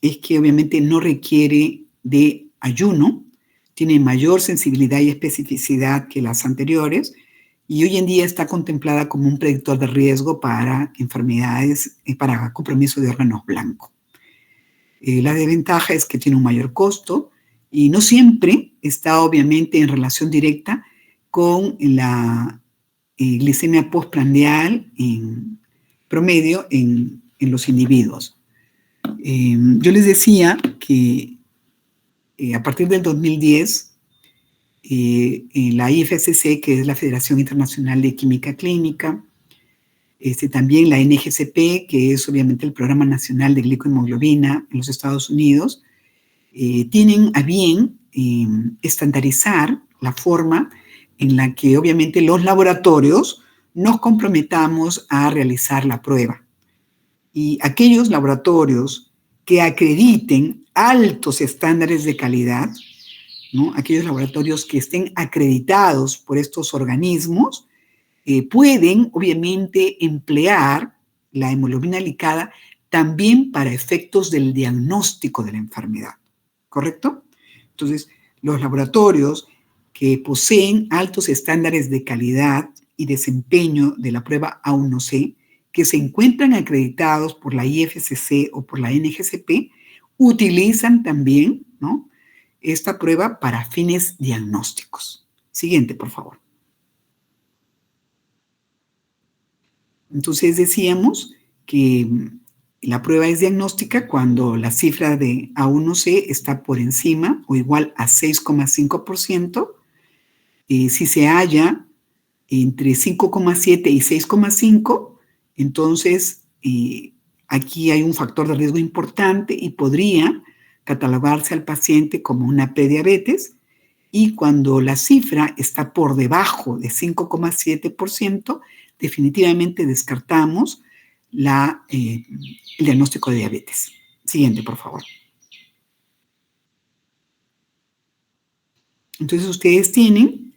es que obviamente no requiere de ayuno, tiene mayor sensibilidad y especificidad que las anteriores y hoy en día está contemplada como un predictor de riesgo para enfermedades, para compromiso de órganos blancos. La desventaja es que tiene un mayor costo y no siempre está obviamente en relación directa con la glicemia postprandial en promedio en los individuos. Yo les decía que a partir del 2010, la IFSC, que es la Federación Internacional de Química Clínica, también la NGCP, que es obviamente el Programa Nacional de Glicohemoglobina en los Estados Unidos, tienen a bien estandarizar la forma en la que obviamente los laboratorios nos comprometamos a realizar la prueba. Y aquellos laboratorios que acrediten altos estándares de calidad, ¿no?, aquellos laboratorios que estén acreditados por estos organismos, pueden obviamente emplear la hemoglobina glicada también para efectos del diagnóstico de la enfermedad, ¿correcto? Entonces, los laboratorios que poseen altos estándares de calidad y desempeño de la prueba A1C, que se encuentran acreditados por la IFSC o por la NGCP, utilizan también, ¿no?, esta prueba para fines diagnósticos. Siguiente, por favor. Entonces decíamos que la prueba es diagnóstica cuando la cifra de A1C está por encima o igual a 6,5%. Si se halla entre 5,7 y 6,5, entonces aquí hay un factor de riesgo importante y podría catalogarse al paciente como una prediabetes. Y cuando la cifra está por debajo de 5,7%, definitivamente descartamos el diagnóstico de diabetes. Siguiente, por favor. Entonces, ustedes tienen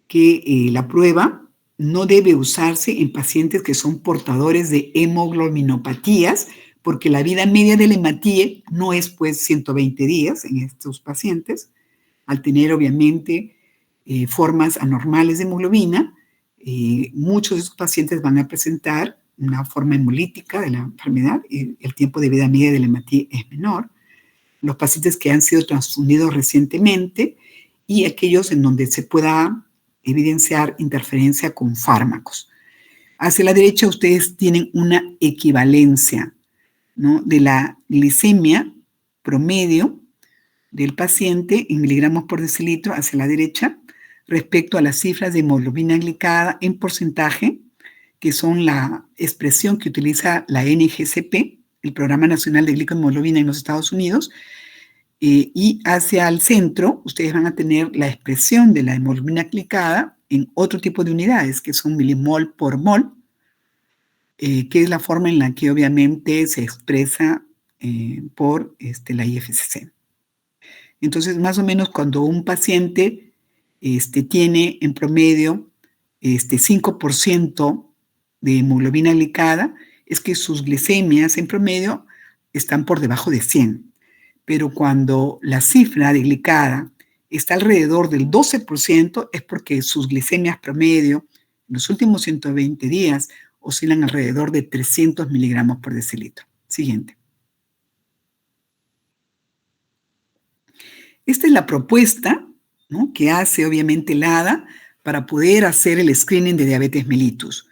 que la prueba no debe usarse en pacientes que son portadores de hemoglobinopatías, porque la vida media del hematía no es pues 120 días en estos pacientes. Al tener obviamente formas anormales de hemoglobina, muchos de estos pacientes van a presentar una forma hemolítica de la enfermedad y el tiempo de vida media del hematía es menor. Los pacientes que han sido transfundidos recientemente y aquellos en donde se pueda evidenciar interferencia con fármacos. Hacia la derecha ustedes tienen una equivalencia, ¿no?, de la glicemia promedio del paciente en miligramos por decilitro hacia la derecha respecto a las cifras de hemoglobina glicada en porcentaje, que son la expresión que utiliza la NGCP, el Programa Nacional de Glicohemoglobina en los Estados Unidos, y hacia el centro ustedes van a tener la expresión de la hemoglobina glicada en otro tipo de unidades, que son milimol por mol, que es la forma en la que obviamente se expresa por la IFSC. Entonces, más o menos cuando un paciente tiene en promedio 5% de hemoglobina glicada, es que sus glicemias en promedio están por debajo de 100. Pero cuando la cifra de glicada está alrededor del 12%, es porque sus glicemias promedio en los últimos 120 días oscilan alrededor de 300 miligramos por decilitro. Siguiente. Esta es la propuesta, ¿no?, que hace obviamente el ADA para poder hacer el screening de diabetes mellitus.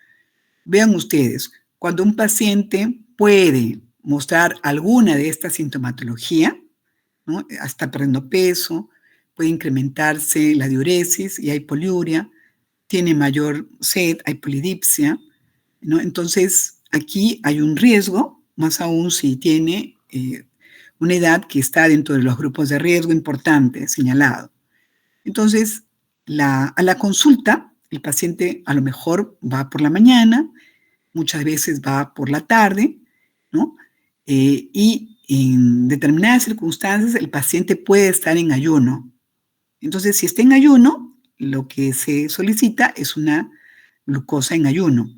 Vean ustedes, cuando un paciente puede mostrar alguna de esta sintomatología, ¿no?, está perdiendo peso, puede incrementarse la diuresis y hay poliuria, tiene mayor sed, hay polidipsia, ¿no? Entonces, aquí hay un riesgo, más aún si tiene una edad que está dentro de los grupos de riesgo importante, señalado. Entonces, a la consulta, el paciente a lo mejor va por la mañana, muchas veces va por la tarde, ¿no? Y en determinadas circunstancias el paciente puede estar en ayuno. Entonces, si está en ayuno, lo que se solicita es una glucosa en ayuno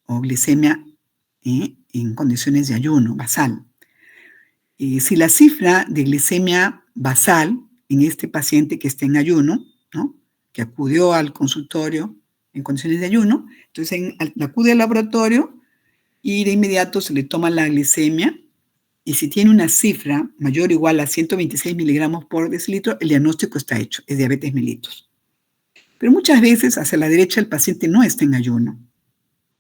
o glicemia en condiciones de ayuno basal. Si la cifra de glicemia basal en este paciente que está en ayuno, ¿no?, que acudió al consultorio en condiciones de ayuno, entonces acude al laboratorio y de inmediato se le toma la glicemia y si tiene una cifra mayor o igual a 126 miligramos por decilitro, el diagnóstico está hecho, es diabetes mellitus. Pero muchas veces hacia la derecha el paciente no está en ayuno,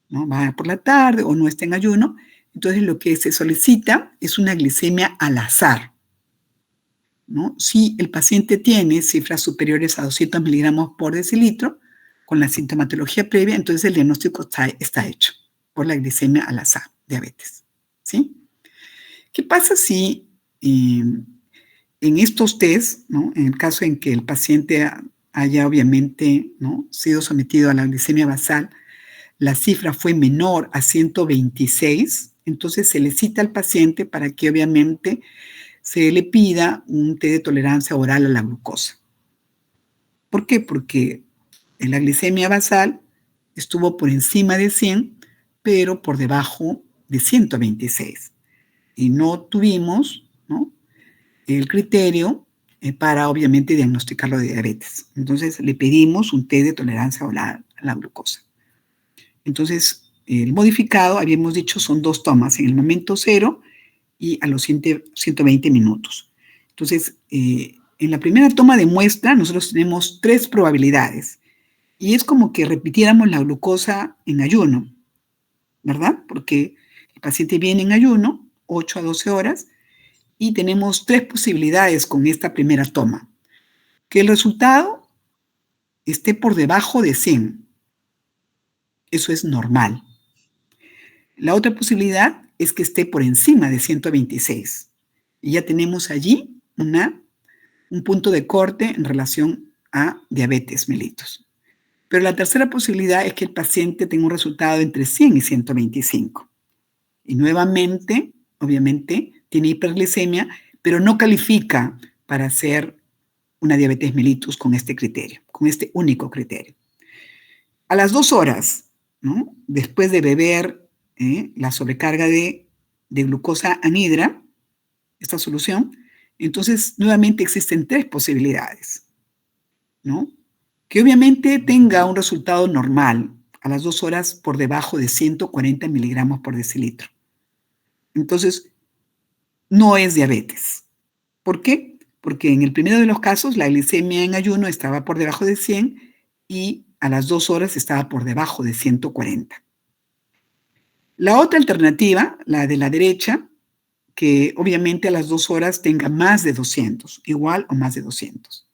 ¿no?, va por la tarde o no está en ayuno, entonces lo que se solicita es una glicemia al azar, ¿no? Si el paciente tiene cifras superiores a 200 miligramos por decilitro, con la sintomatología previa, entonces el diagnóstico está hecho por la glicemia al azar, diabetes, ¿sí? ¿Qué pasa si en estos test, ¿no?, en el caso en que el paciente haya obviamente, ¿no?, sido sometido a la glicemia basal, la cifra fue menor a 126, entonces se le cita al paciente para que obviamente se le pida un té de tolerancia oral a la glucosa. ¿Por qué? Porque la glicemia basal estuvo por encima de 100, pero por debajo de 126. Y no tuvimos, ¿no?, el criterio para obviamente diagnosticarlo de diabetes. Entonces le pedimos un té de tolerancia oral a la glucosa. Entonces, el modificado, habíamos dicho, son 2 tomas, en el momento 0 y a los 120 minutos. Entonces, en la primera toma de muestra, nosotros tenemos 3 probabilidades. Y es como que repitiéramos la glucosa en ayuno, ¿verdad? Porque el paciente viene en ayuno, 8 a 12 horas, y tenemos 3 posibilidades con esta primera toma. Que el resultado esté por debajo de 100. Eso es normal. La otra posibilidad es que esté por encima de 126. Y ya tenemos allí un punto de corte en relación a diabetes mellitus. Pero la tercera posibilidad es que el paciente tenga un resultado entre 100 y 125. Y nuevamente, obviamente, tiene hiperglicemia, pero no califica para hacer una diabetes mellitus con este criterio, con este único criterio. A las 2 horas, ¿no?, después de beber la sobrecarga de glucosa anhidra, esta solución, entonces nuevamente existen 3 posibilidades, ¿no? Que obviamente tenga un resultado normal a las 2 horas por debajo de 140 miligramos por decilitro. Entonces, no es diabetes. ¿Por qué? Porque en el primero de los casos la glicemia en ayuno estaba por debajo de 100 y a las 2 horas estaba por debajo de 140. La otra alternativa, la de la derecha, que obviamente a las 2 horas tenga más de 200, igual o más de 200.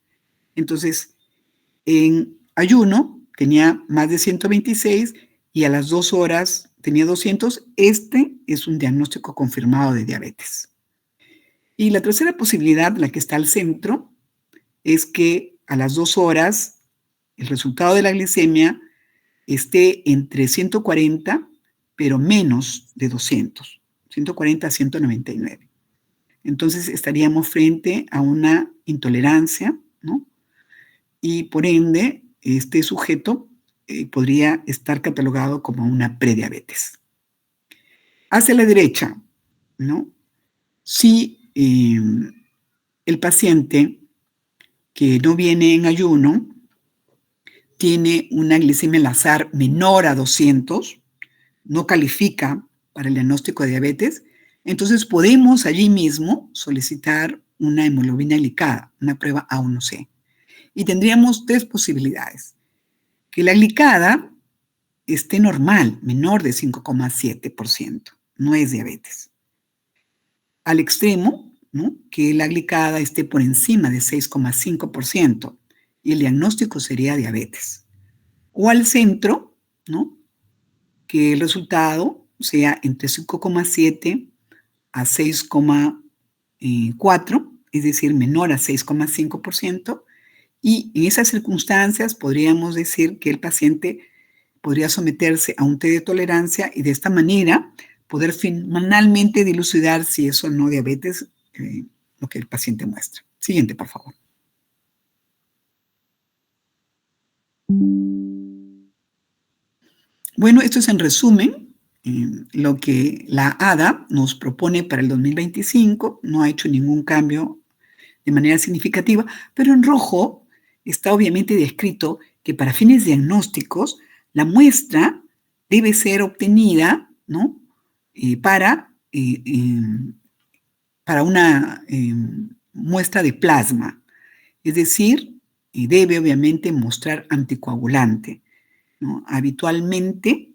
Entonces, en ayuno tenía más de 126 y a las 2 horas tenía 200. Este es un diagnóstico confirmado de diabetes. Y la tercera posibilidad, la que está al centro, es que a las 2 horas el resultado de la glicemia esté entre 140, pero menos de 200, 140 a 199. Entonces estaríamos frente a una intolerancia, ¿no? Y por ende, este sujeto podría estar catalogado como una prediabetes. Hacia la derecha, ¿no?, si el paciente que no viene en ayuno, tiene una glicemia al azar menor a 200, no califica para el diagnóstico de diabetes, entonces podemos allí mismo solicitar una hemoglobina glicada, una prueba A1C. Y tendríamos tres posibilidades. Que la glicada esté normal, menor de 5,7%, no es diabetes. Al extremo, ¿no? Que la glicada esté por encima de 6,5% y el diagnóstico sería diabetes. O al centro, ¿no? Que el resultado sea entre 5,7 a 6,4, es decir, menor a 6,5%, y en esas circunstancias podríamos decir que el paciente podría someterse a un test de tolerancia y de esta manera poder finalmente dilucidar si es o no diabetes, lo que el paciente muestra. Siguiente, por favor. Bueno, esto es en resumen lo que la ADA nos propone para el 2025. No ha hecho ningún cambio de manera significativa, pero en rojo está obviamente descrito que para fines diagnósticos la muestra debe ser obtenida, ¿no? Para una muestra de plasma, es decir, debe obviamente mostrar anticoagulante, ¿no? Habitualmente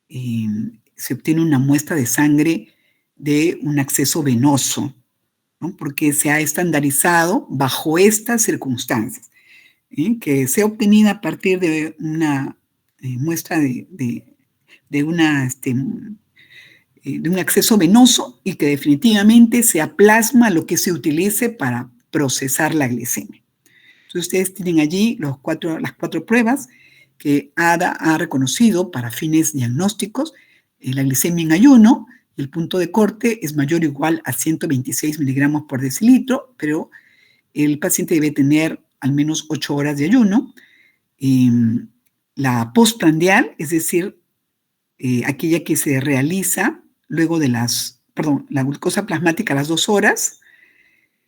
se obtiene una muestra de sangre de un acceso venoso, ¿no? Porque se ha estandarizado bajo estas circunstancias, que sea obtenida a partir de una muestra de un acceso venoso y que definitivamente sea plasma lo que se utilice para procesar la glicemia. Entonces ustedes tienen allí las cuatro pruebas que ADA ha reconocido para fines diagnósticos. La glicemia en ayuno, el punto de corte es mayor o igual a 126 miligramos por decilitro, pero el paciente debe tener al menos 8 horas de ayuno. La postprandial, es decir, aquella que se realiza luego de la glucosa plasmática a las 2 horas,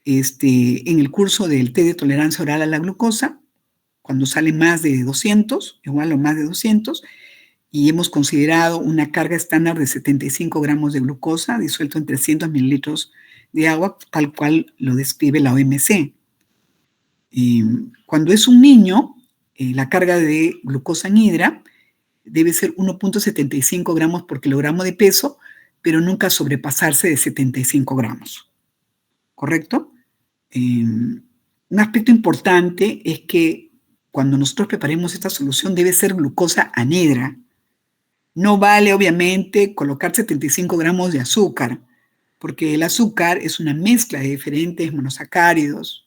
en el curso del test de tolerancia oral a la glucosa, cuando sale más de 200, igual o más de 200, y hemos considerado una carga estándar de 75 gramos de glucosa disuelto en 300 mililitros de agua, tal cual lo describe la OMC. Cuando es un niño, la carga de glucosa anhidra debe ser 1,75 gramos por kilogramo de peso, pero nunca sobrepasarse de 75 gramos. ¿Correcto? Un aspecto importante es que cuando nosotros preparemos esta solución debe ser glucosa anhidra. No vale, obviamente, colocar 75 gramos de azúcar, porque el azúcar es una mezcla de diferentes monosacáridos,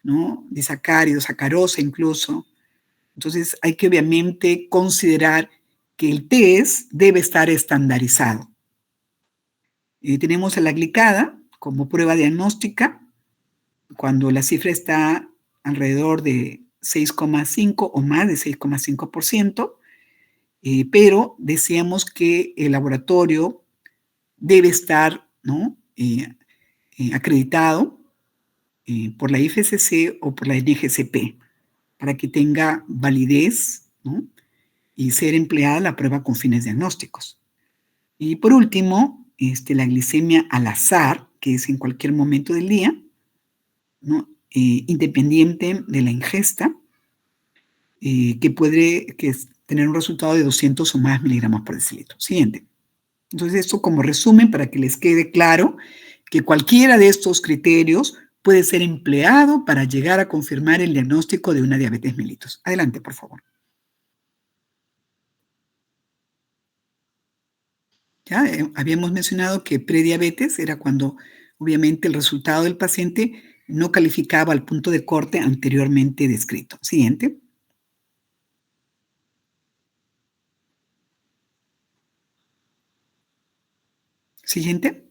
¿no? Disacáridos, sacarosa incluso. Entonces hay que obviamente considerar que el test debe estar estandarizado. Tenemos a la glicada como prueba diagnóstica cuando la cifra está alrededor de 6,5 o más de 6,5%, pero decíamos que el laboratorio debe estar, ¿no? Acreditado por la IFSC o por la NGCP para que tenga validez, ¿no? Y ser empleada la prueba con fines diagnósticos. Y por último, la glicemia al azar, que es en cualquier momento del día, ¿no? Independiente de la ingesta, que puede tener un resultado de 200 o más miligramos por decilitro. Siguiente. Entonces, esto como resumen para que les quede claro que cualquiera de estos criterios puede ser empleado para llegar a confirmar el diagnóstico de una diabetes mellitus. Adelante, por favor. Ya habíamos mencionado que prediabetes era cuando obviamente el resultado del paciente no calificaba al punto de corte anteriormente descrito. Siguiente. Siguiente.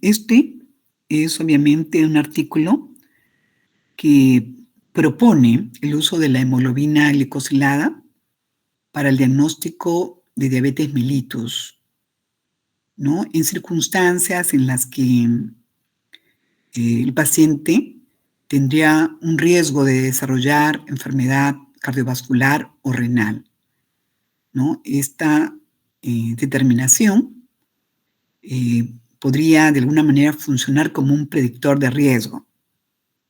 Este es obviamente un artículo que propone el uso de la hemoglobina glicosilada para el diagnóstico de diabetes mellitus, ¿no? En circunstancias en las que el paciente tendría un riesgo de desarrollar enfermedad cardiovascular o renal, ¿no? Esta determinación podría de alguna manera funcionar como un predictor de riesgo,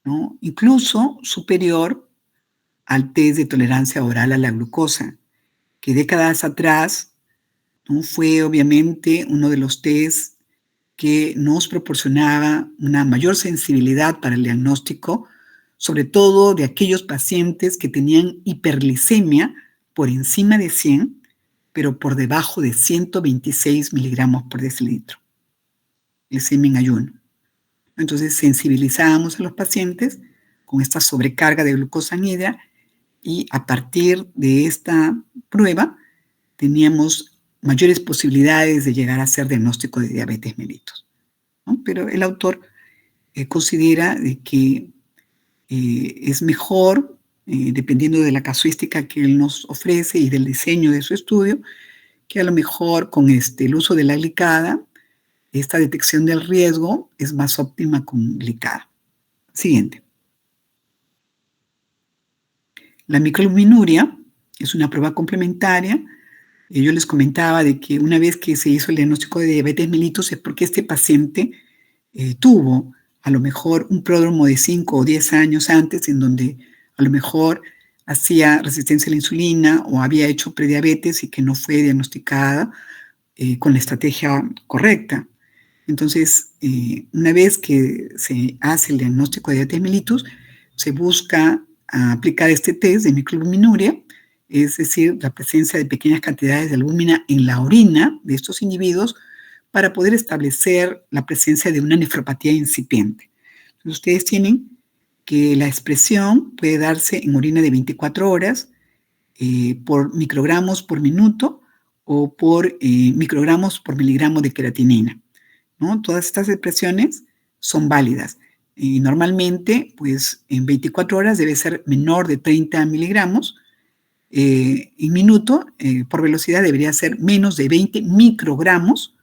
¿no? Incluso superior al test de tolerancia oral a la glucosa, que décadas atrás, ¿no?, fue obviamente uno de los tests que nos proporcionaba una mayor sensibilidad para el diagnóstico, sobre todo de aquellos pacientes que tenían hiperglicemia por encima de 100, pero por debajo de 126 miligramos por decilitro, glicemia en ayuno. Entonces sensibilizábamos a los pacientes con esta sobrecarga de glucosa anhidra y a partir de esta prueba teníamos mayores posibilidades de llegar a hacer diagnóstico de diabetes mellitus, ¿no? Pero el autor considera de que es mejor, dependiendo de la casuística que él nos ofrece y del diseño de su estudio, que a lo mejor con el uso de la glicada, esta detección del riesgo es más óptima con glicada. Siguiente. La microalbuminuria es una prueba complementaria. Yo les comentaba de que una vez que se hizo el diagnóstico de diabetes mellitus es porque este paciente tuvo a lo mejor un pródromo de 5 o 10 años antes, en donde a lo mejor hacía resistencia a la insulina o había hecho prediabetes y que no fue diagnosticada con la estrategia correcta. Entonces, una vez que se hace el diagnóstico de diabetes mellitus, se busca aplicar este test de microalbuminuria, es decir, la presencia de pequeñas cantidades de albúmina en la orina de estos individuos para poder establecer la presencia de una nefropatía incipiente. Entonces, ustedes tienen que la expresión puede darse en orina de 24 horas por microgramos por minuto o por microgramos por miligramo de creatinina, ¿no? Todas estas expresiones son válidas. Y normalmente, pues en 24 horas debe ser menor de 30 miligramos. En minuto, por velocidad, debería ser menos de 20 microgramos.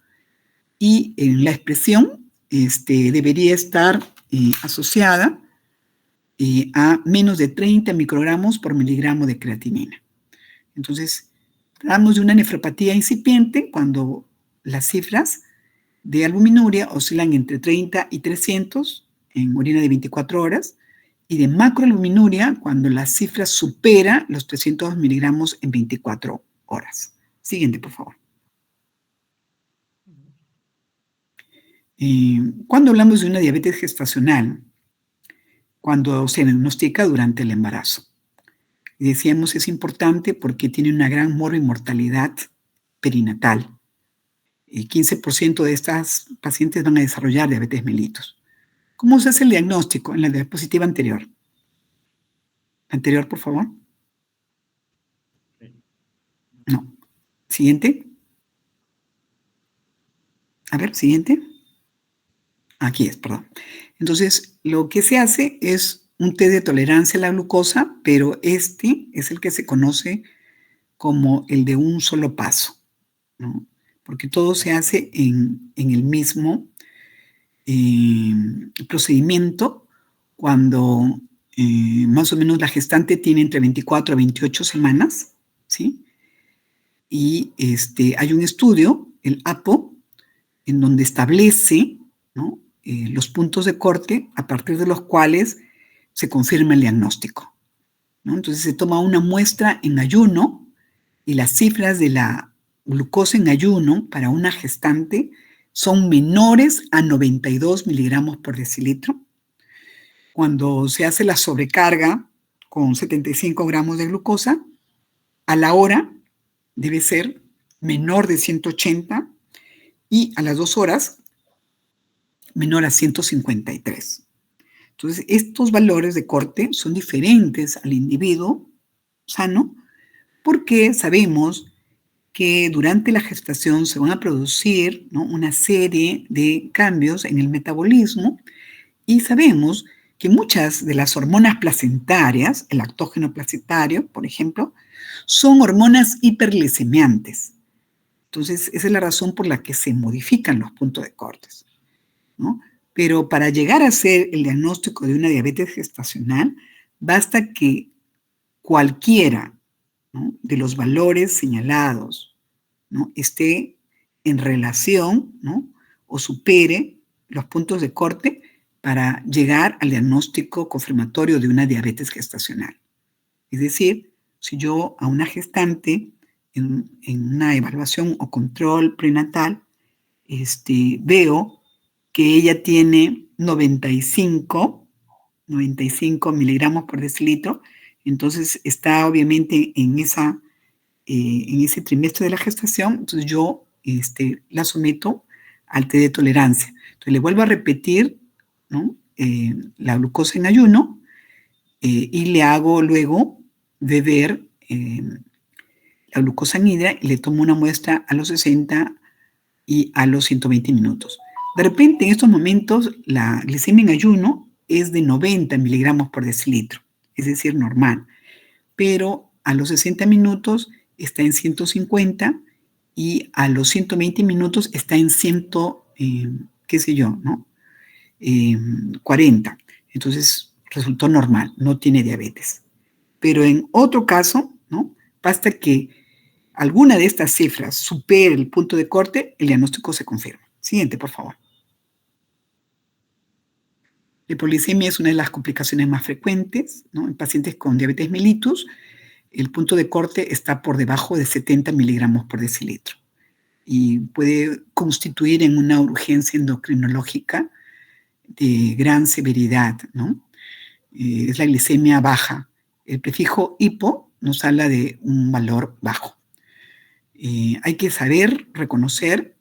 Y en la expresión debería estar asociada a menos de 30 microgramos por miligramo de creatinina. Entonces, hablamos de una nefropatía incipiente cuando las cifras de albuminuria oscilan entre 30 y 300 en orina de 24 horas, y de macroalbuminuria cuando la cifra supera los 300 miligramos en 24 horas. Siguiente, por favor. Cuando hablamos de una diabetes gestacional, cuando se diagnostica durante el embarazo, y decíamos es importante porque tiene una gran mortalidad perinatal. El 15% de estas pacientes van a desarrollar diabetes mellitus. ¿Cómo se hace el diagnóstico? En la diapositiva anterior. Anterior, por favor. No. Siguiente. A ver, siguiente. Aquí es, perdón. Entonces, lo que se hace es un test de tolerancia a la glucosa, pero este es el que se conoce como el de un solo paso, ¿no? Porque todo se hace en el mismo procedimiento cuando más o menos la gestante tiene entre 24 a 28 semanas, ¿sí? Y hay un estudio, el APO, en donde establece, ¿no?, los puntos de corte a partir de los cuales se confirma el diagnóstico, ¿no? Entonces se toma una muestra en ayuno y las cifras de la glucosa en ayuno para una gestante son menores a 92 miligramos por decilitro. Cuando se hace la sobrecarga con 75 gramos de glucosa, a la hora debe ser menor de 180 y a las 2 horas menor a 153. Entonces, estos valores de corte son diferentes al individuo sano porque sabemos que durante la gestación se van a producir, ¿no?, una serie de cambios en el metabolismo y sabemos que muchas de las hormonas placentarias, el lactógeno placentario, por ejemplo, son hormonas hiperglicemiantes. Entonces, esa es la razón por la que se modifican los puntos de cortes, ¿no? Pero para llegar a hacer el diagnóstico de una diabetes gestacional, basta que cualquiera, ¿no?, de los valores señalados, ¿no?, esté en relación, ¿no?, o supere los puntos de corte para llegar al diagnóstico confirmatorio de una diabetes gestacional. Es decir, si yo a una gestante en una evaluación o control prenatal veo que ella tiene 95 miligramos por decilitro, entonces está obviamente en ese trimestre de la gestación, entonces yo la someto al té de tolerancia. Entonces le vuelvo a repetir, ¿no?, la glucosa en ayuno, y le hago luego beber la glucosa anhidra y le tomo una muestra a los 60 y a los 120 minutos. De repente, en estos momentos, la glicemia en ayuno es de 90 miligramos por decilitro, es decir, normal, pero a los 60 minutos está en 150 y a los 120 minutos está en 100, qué sé yo, ¿no? 40. Entonces, resultó normal, no tiene diabetes. Pero en otro caso, ¿no?, basta que alguna de estas cifras supere el punto de corte, el diagnóstico se confirma. Siguiente, por favor. La hipoglicemia es una de las complicaciones más frecuentes, ¿no?, en pacientes con diabetes mellitus. El punto de corte está por debajo de 70 miligramos por decilitro y puede constituir en una urgencia endocrinológica de gran severidad, ¿no? Es la glicemia baja. El prefijo hipo nos habla de un valor bajo. Hay que saber reconocer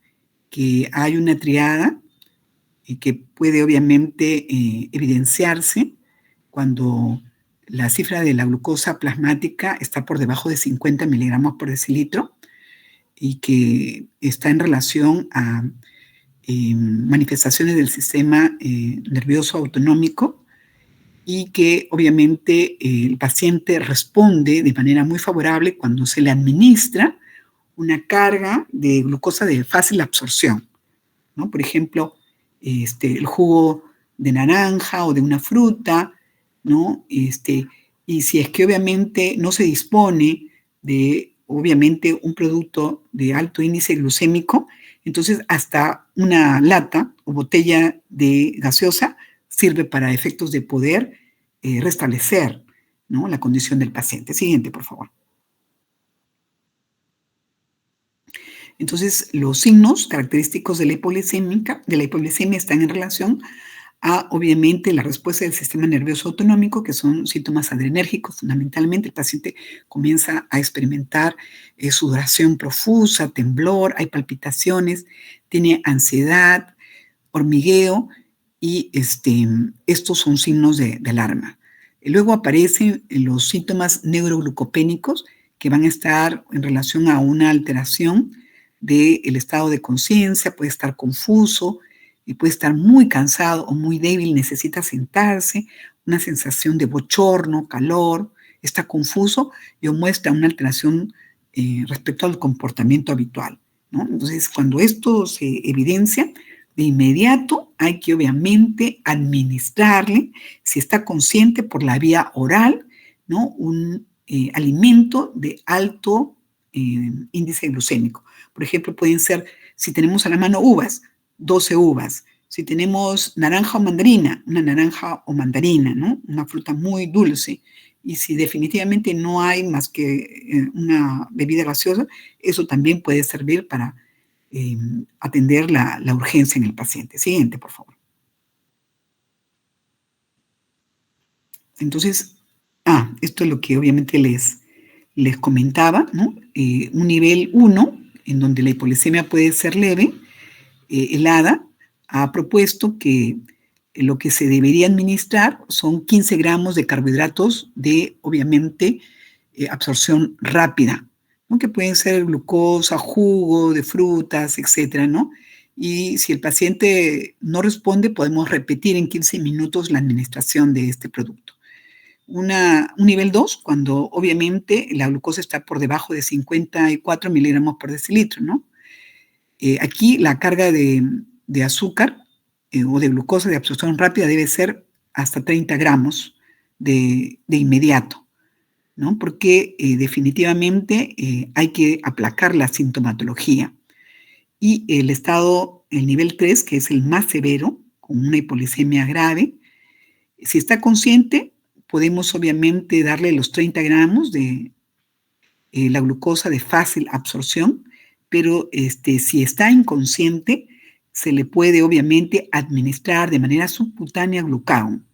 que hay una triada que puede obviamente evidenciarse cuando la cifra de la glucosa plasmática está por debajo de 50 miligramos por decilitro y que está en relación a manifestaciones del sistema nervioso autonómico, y que obviamente el paciente responde de manera muy favorable cuando se le administra una carga de glucosa de fácil absorción, ¿no? Por ejemplo, el jugo de naranja o de una fruta, ¿no? Y si es que obviamente no se dispone de, obviamente, un producto de alto índice glucémico, entonces hasta una lata o botella de gaseosa sirve para efectos de poder restablecer, ¿no?, la condición del paciente. Siguiente, por favor. Entonces, los signos característicos de la hipoglicemia están en relación a, obviamente, la respuesta del sistema nervioso autonómico, que son síntomas adrenérgicos. Fundamentalmente, el paciente comienza a experimentar sudoración profusa, temblor, hay palpitaciones, tiene ansiedad, hormigueo, y estos son signos de alarma. Luego aparecen los síntomas neuroglucopénicos, que van a estar en relación a una alteración del estado de conciencia, puede estar confuso, y puede estar muy cansado o muy débil, necesita sentarse, una sensación de bochorno, calor, está confuso y muestra una alteración respecto al comportamiento habitual, ¿no? Entonces, cuando esto se evidencia, de inmediato hay que obviamente administrarle, si está consciente, por la vía oral, ¿no?, un alimento de alto índice glucémico. Por ejemplo, pueden ser, si tenemos a la mano uvas, 12 uvas. Si tenemos naranja o mandarina, una naranja o mandarina, ¿no?, una fruta muy dulce. Y si definitivamente no hay más que una bebida gaseosa, eso también puede servir para atender la urgencia en el paciente. Siguiente, por favor. Entonces, esto es lo que obviamente les comentaba, ¿no? Un nivel 1, en donde la hipoglicemia puede ser leve, el ADA ha propuesto que lo que se debería administrar son 15 gramos de carbohidratos de, obviamente, absorción rápida, ¿no?, que pueden ser glucosa, jugo de frutas, etcétera, ¿no? Y si el paciente no responde, podemos repetir en 15 minutos la administración de este producto. Un nivel 2, cuando obviamente la glucosa está por debajo de 54 miligramos por decilitro, ¿no? Aquí la carga de azúcar o de glucosa de absorción rápida debe ser hasta 30 gramos de inmediato, ¿no? Porque definitivamente hay que aplacar la sintomatología. Y el nivel 3, que es el más severo, con una hipoglicemia grave, si está consciente, podemos obviamente darle los 30 gramos de la glucosa de fácil absorción, pero si está inconsciente, se le puede obviamente administrar de manera subcutánea glucagón,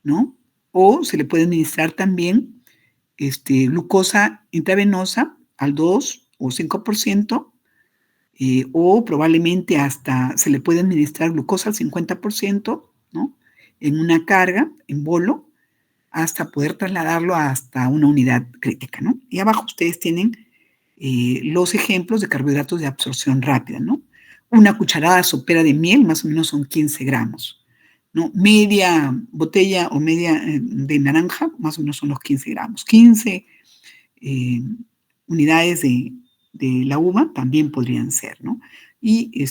¿no? O se le puede administrar también glucosa intravenosa al 2 o 5%, o probablemente hasta se le puede administrar glucosa al 50%, ¿no? En una carga, en bolo, hasta poder trasladarlo hasta una unidad crítica, ¿no? Y abajo ustedes tienen los ejemplos de carbohidratos de absorción rápida, ¿no? Una cucharada sopera de miel, más o menos son 15 gramos, ¿no? Media botella o media de naranja, más o menos son los 15 gramos. 15 unidades de la uva también podrían ser, ¿no? Y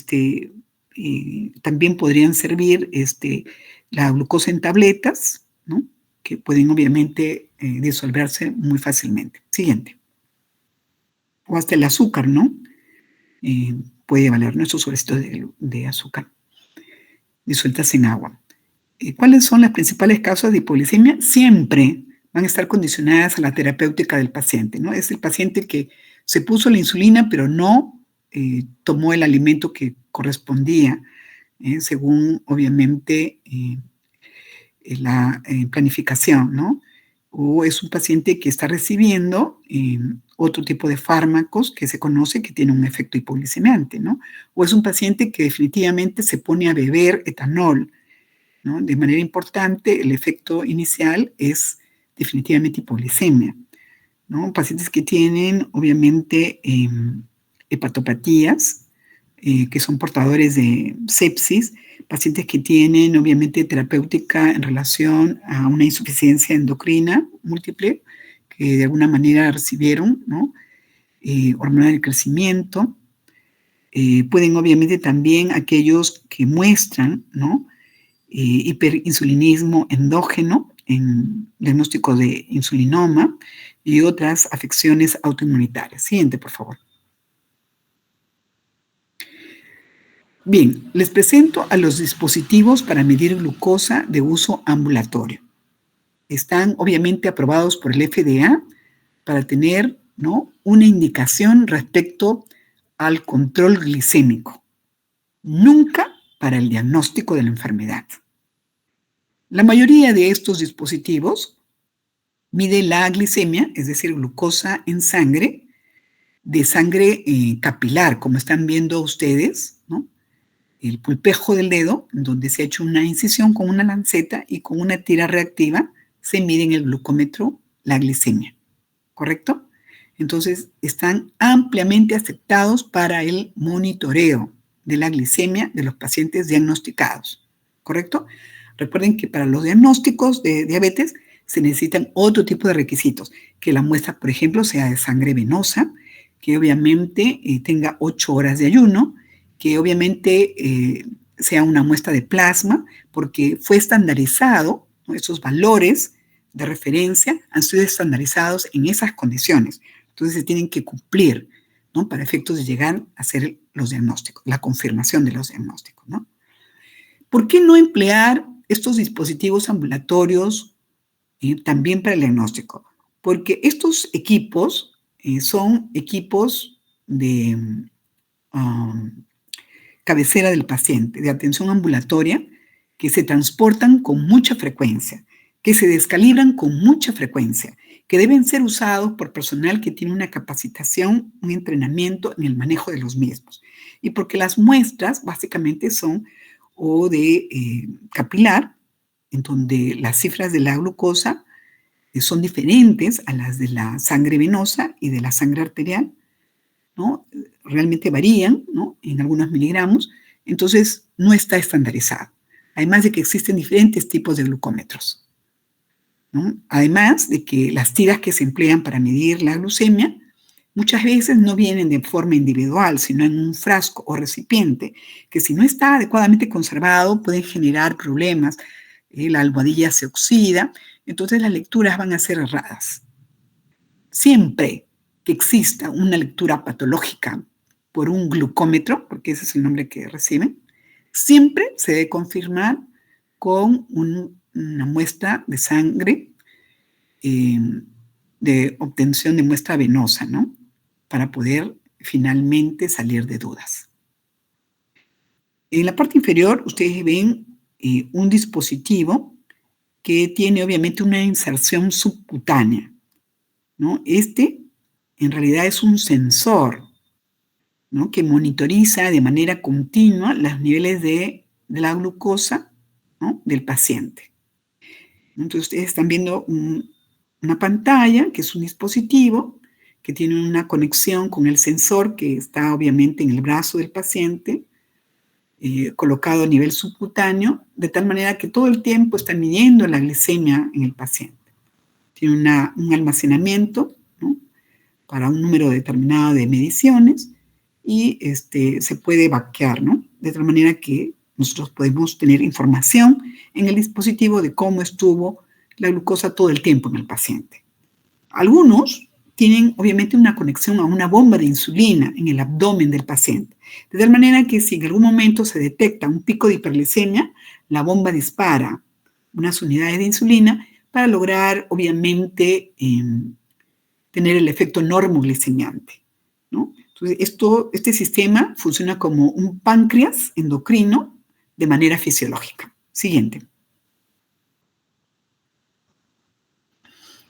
también podrían servir la glucosa en tabletas, ¿no? Que pueden obviamente disolverse muy fácilmente. Siguiente. O hasta el azúcar, ¿no? Puede valer nuestros sobrecitos de azúcar disueltas en agua. ¿Cuáles son las principales causas de hipoglicemia? Siempre van a estar condicionadas a la terapéutica del paciente, ¿no? Es el paciente que se puso la insulina, pero no tomó el alimento que correspondía, según obviamente la planificación, ¿no? O es un paciente que está recibiendo otro tipo de fármacos que se conoce que tiene un efecto hipoglicemiante, ¿no? O es un paciente que definitivamente se pone a beber etanol, ¿no? De manera importante, el efecto inicial es definitivamente hipoglicemia, ¿no? Pacientes que tienen, obviamente, hepatopatías, que son portadores de sepsis, pacientes que tienen, obviamente, terapéutica en relación a una insuficiencia endocrina múltiple, que de alguna manera recibieron, ¿no? Hormona del crecimiento. Pueden, obviamente, también aquellos que muestran, ¿no? Hiperinsulinismo endógeno en diagnóstico de insulinoma y otras afecciones autoinmunitarias. Siguiente, por favor. Bien, les presento a los dispositivos para medir glucosa de uso ambulatorio. Están obviamente aprobados por el FDA para tener, ¿no?, una indicación respecto al control glicémico, nunca para el diagnóstico de la enfermedad. La mayoría de estos dispositivos mide la glicemia, es decir, glucosa en sangre, de sangre capilar, como están viendo ustedes, ¿no? El pulpejo del dedo, donde se ha hecho una incisión con una lanceta y con una tira reactiva, se mide en el glucómetro la glicemia, ¿correcto? Entonces, están ampliamente aceptados para el monitoreo de la glicemia de los pacientes diagnosticados, ¿correcto? Recuerden que para los diagnósticos de diabetes se necesitan otro tipo de requisitos, que la muestra, por ejemplo, sea de sangre venosa, que obviamente tenga 8 horas de ayuno, que obviamente sea una muestra de plasma, porque fue estandarizado, ¿no? Esos valores de referencia han sido estandarizados en esas condiciones. Entonces se tienen que cumplir, ¿no?, para efectos de llegar a hacer los diagnósticos, la confirmación de los diagnósticos, ¿no? ¿Por qué no emplear estos dispositivos ambulatorios también para el diagnóstico? Porque estos equipos son equipos de cabecera del paciente, de atención ambulatoria, que se transportan con mucha frecuencia, que se descalibran con mucha frecuencia, que deben ser usados por personal que tiene una capacitación, un entrenamiento en el manejo de los mismos. Y porque las muestras básicamente son o de capilar, en donde las cifras de la glucosa son diferentes a las de la sangre venosa y de la sangre arterial, ¿no? Realmente varían, ¿no?, en algunos miligramos, entonces no está estandarizado. Además de que existen diferentes tipos de glucómetros, ¿no? Además de que las tiras que se emplean para medir la glucemia muchas veces no vienen de forma individual, sino en un frasco o recipiente, que si no está adecuadamente conservado puede generar problemas. La almohadilla se oxida, entonces las lecturas van a ser erradas. Siempre que exista una lectura patológica por un glucómetro, porque ese es el nombre que reciben, siempre se debe confirmar con una muestra de sangre de obtención de muestra venosa, ¿no? Para poder finalmente salir de dudas. En la parte inferior ustedes ven un dispositivo que tiene obviamente una inserción subcutánea, ¿no? Este en realidad es un sensor, ¿no? Que monitoriza de manera continua los niveles de la glucosa, ¿no? Del paciente. Entonces ustedes están viendo una pantalla que es un dispositivo que tiene una conexión con el sensor que está obviamente en el brazo del paciente, colocado a nivel subcutáneo, de tal manera que todo el tiempo está midiendo la glicemia en el paciente. Tiene un almacenamiento, ¿no? Para un número determinado de mediciones y se puede vaquear, ¿no? De tal manera que nosotros podemos tener información en el dispositivo de cómo estuvo la glucosa todo el tiempo en el paciente. Algunos tienen obviamente una conexión a una bomba de insulina en el abdomen del paciente, de tal manera que si en algún momento se detecta un pico de hiperglicemia, la bomba dispara unas unidades de insulina para lograr obviamente tener el efecto normoglicemiante, ¿no? Entonces, este sistema funciona como un páncreas endocrino de manera fisiológica. Siguiente.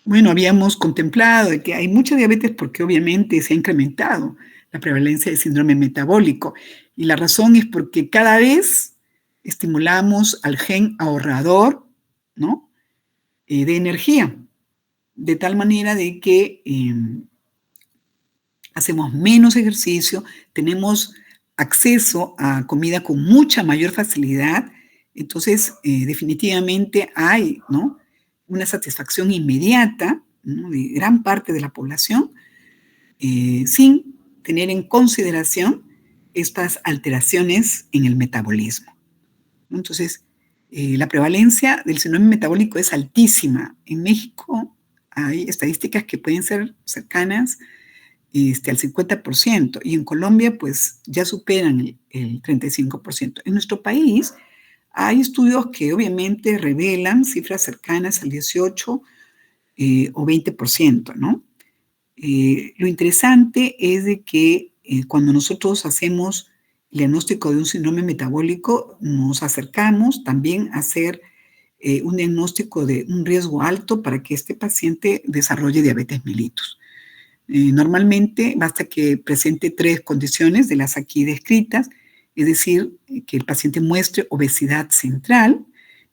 Bueno, habíamos contemplado de que hay mucha diabetes porque obviamente se ha incrementado la prevalencia de síndrome metabólico. Y la razón es porque cada vez estimulamos al gen ahorrador, ¿no? De energía, de tal manera de que hacemos menos ejercicio, tenemos acceso a comida con mucha mayor facilidad, entonces definitivamente hay, ¿no? Una satisfacción inmediata, ¿no? De gran parte de la población sin tener en consideración estas alteraciones en el metabolismo, ¿no? Entonces, la prevalencia del síndrome metabólico es altísima. En México hay estadísticas que pueden ser cercanas al 50%, y en Colombia pues ya superan el 35%. En nuestro país hay estudios que obviamente revelan cifras cercanas al 18 o 20%, ¿no? Lo interesante es de que cuando nosotros hacemos el diagnóstico de un síndrome metabólico, nos acercamos también a hacer un diagnóstico de un riesgo alto para que este paciente desarrolle diabetes mellitus. Normalmente basta que presente 3 condiciones de las aquí descritas, es decir, que el paciente muestre obesidad central,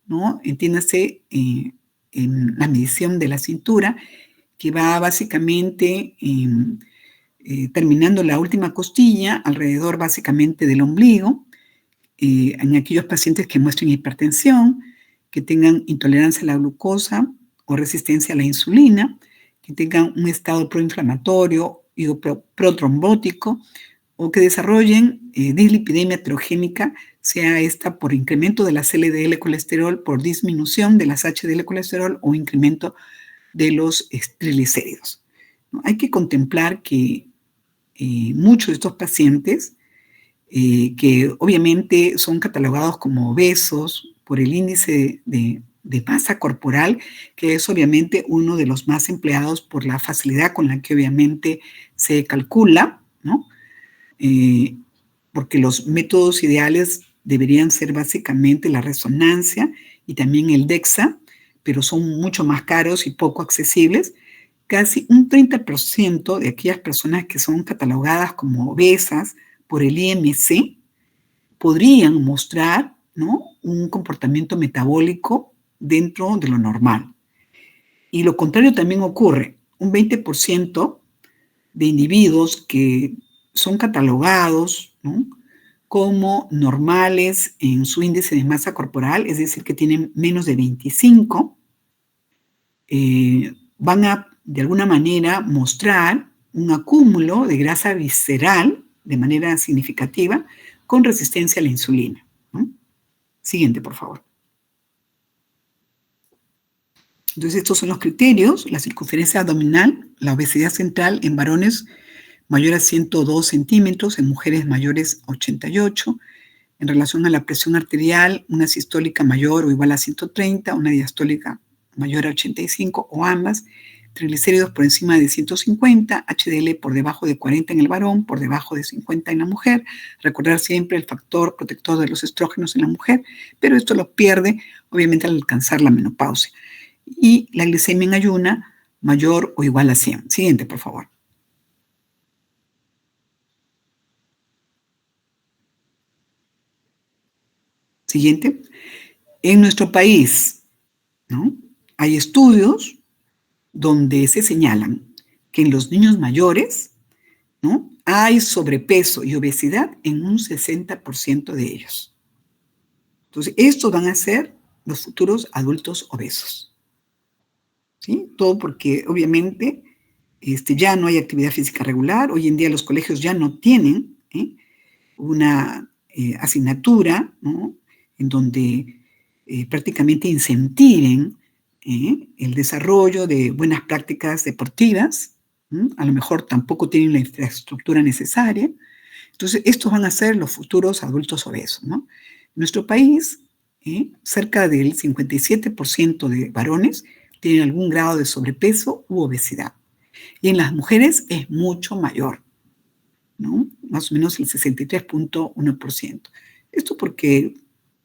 ¿no? Entiéndase en la medición de la cintura, que va básicamente terminando la última costilla, alrededor básicamente del ombligo, en aquellos pacientes que muestren hipertensión, que tengan intolerancia a la glucosa o resistencia a la insulina, que tengan un estado proinflamatorio y protrombótico, o que desarrollen dislipidemia heterogénica, sea esta por incremento de las LDL colesterol, por disminución de las HDL colesterol o incremento de los triglicéridos, ¿no? Hay que contemplar que muchos de estos pacientes, que obviamente son catalogados como obesos por el índice de masa corporal, que es obviamente uno de los más empleados por la facilidad con la que obviamente se calcula, ¿no? Porque los métodos ideales deberían ser básicamente la resonancia y también el DEXA, pero son mucho más caros y poco accesibles. Casi un 30% de aquellas personas que son catalogadas como obesas por el IMC podrían mostrar, ¿no? Un comportamiento metabólico dentro de lo normal. Y lo contrario también ocurre. Un 20% de individuos que son catalogados, ¿no? Como normales en su índice de masa corporal, es decir, que tienen menos de 25, van a de alguna manera mostrar, un acúmulo de grasa visceral de manera significativa con resistencia a la insulina, ¿no? Siguiente, por favor. Entonces, estos son los criterios: la circunferencia abdominal, la obesidad central en varones mayor a 102 centímetros, en mujeres mayores a 88, en relación a la presión arterial, una sistólica mayor o igual a 130, una diastólica mayor a 85 o ambas, triglicéridos por encima de 150, HDL por debajo de 40 en el varón, por debajo de 50 en la mujer. Recordar siempre el factor protector de los estrógenos en la mujer, pero esto lo pierde obviamente al alcanzar la menopausia. Y la glicemia en ayuna mayor o igual a 100. Siguiente, por favor. Siguiente. En nuestro país, ¿no?, hay estudios donde se señalan que en los niños mayores, ¿no?, hay sobrepeso y obesidad en un 60% de ellos. Entonces, estos van a ser los futuros adultos obesos, ¿sí? Todo porque obviamente ya no hay actividad física regular. Hoy en día los colegios ya no tienen una asignatura, ¿no?, en donde prácticamente incentiven el desarrollo de buenas prácticas deportivas. A lo mejor tampoco tienen la infraestructura necesaria. Entonces, estos van a ser los futuros adultos obesos, ¿no? En nuestro país, cerca del 57% de varones tienen algún grado de sobrepeso u obesidad. Y en las mujeres es mucho mayor, ¿no? Más o menos el 63.1%. Esto porque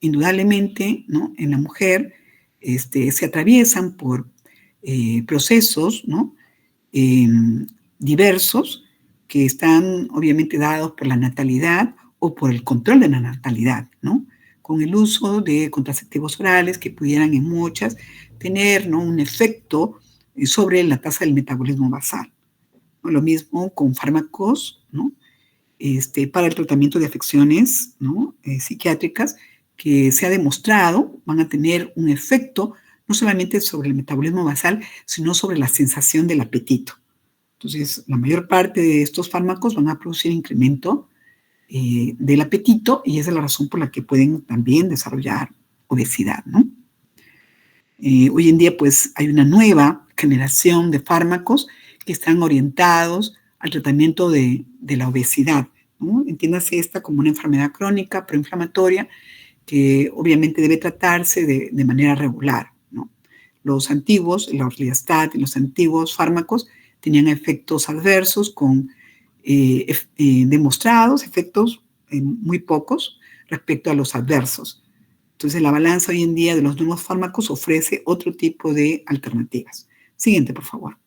indudablemente, ¿no?, en la mujer se atraviesan por procesos, ¿no?, diversos, que están obviamente dados por la natalidad o por el control de la natalidad, ¿no?, con el uso de contraceptivos orales que pudieran en muchas tener, ¿no?, un efecto sobre la tasa del metabolismo basal. ¿No? Lo mismo con fármacos, ¿no?, para el tratamiento de afecciones, ¿no?, psiquiátricas, que se ha demostrado van a tener un efecto no solamente sobre el metabolismo basal, sino sobre la sensación del apetito. Entonces, la mayor parte de estos fármacos van a producir incremento del apetito, y esa es la razón por la que pueden también desarrollar obesidad, ¿no? Hoy en día, pues, hay una nueva generación de fármacos que están orientados al tratamiento de la obesidad, ¿no? Entiéndase esta como una enfermedad crónica proinflamatoria que obviamente debe tratarse de manera regular, ¿no? Los antiguos, la Orlistat y los antiguos fármacos tenían efectos adversos con demostrados efectos muy pocos respecto a los adversos. Entonces, la balanza hoy en día de los nuevos fármacos ofrece otro tipo de alternativas. Siguiente, por favor.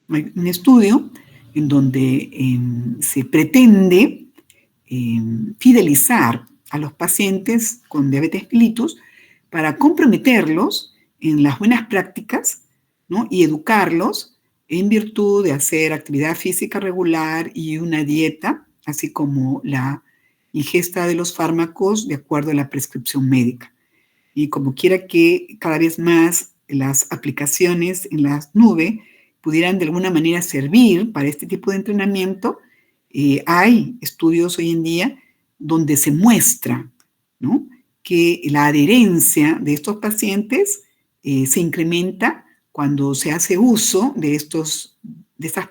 Hay un estudio en donde se pretende fidelizar a los pacientes con diabetes mellitus para comprometerlos en las buenas prácticas, ¿no?, y educarlos en virtud de hacer actividad física regular y una dieta, así como la ingesta de los fármacos de acuerdo a la prescripción médica. Y como quiera que cada vez más las aplicaciones en la nube pudieran de alguna manera servir para este tipo de entrenamiento, hay estudios hoy en día donde se muestra, ¿no?, que la adherencia de estos pacientes se incrementa cuando se hace uso de estas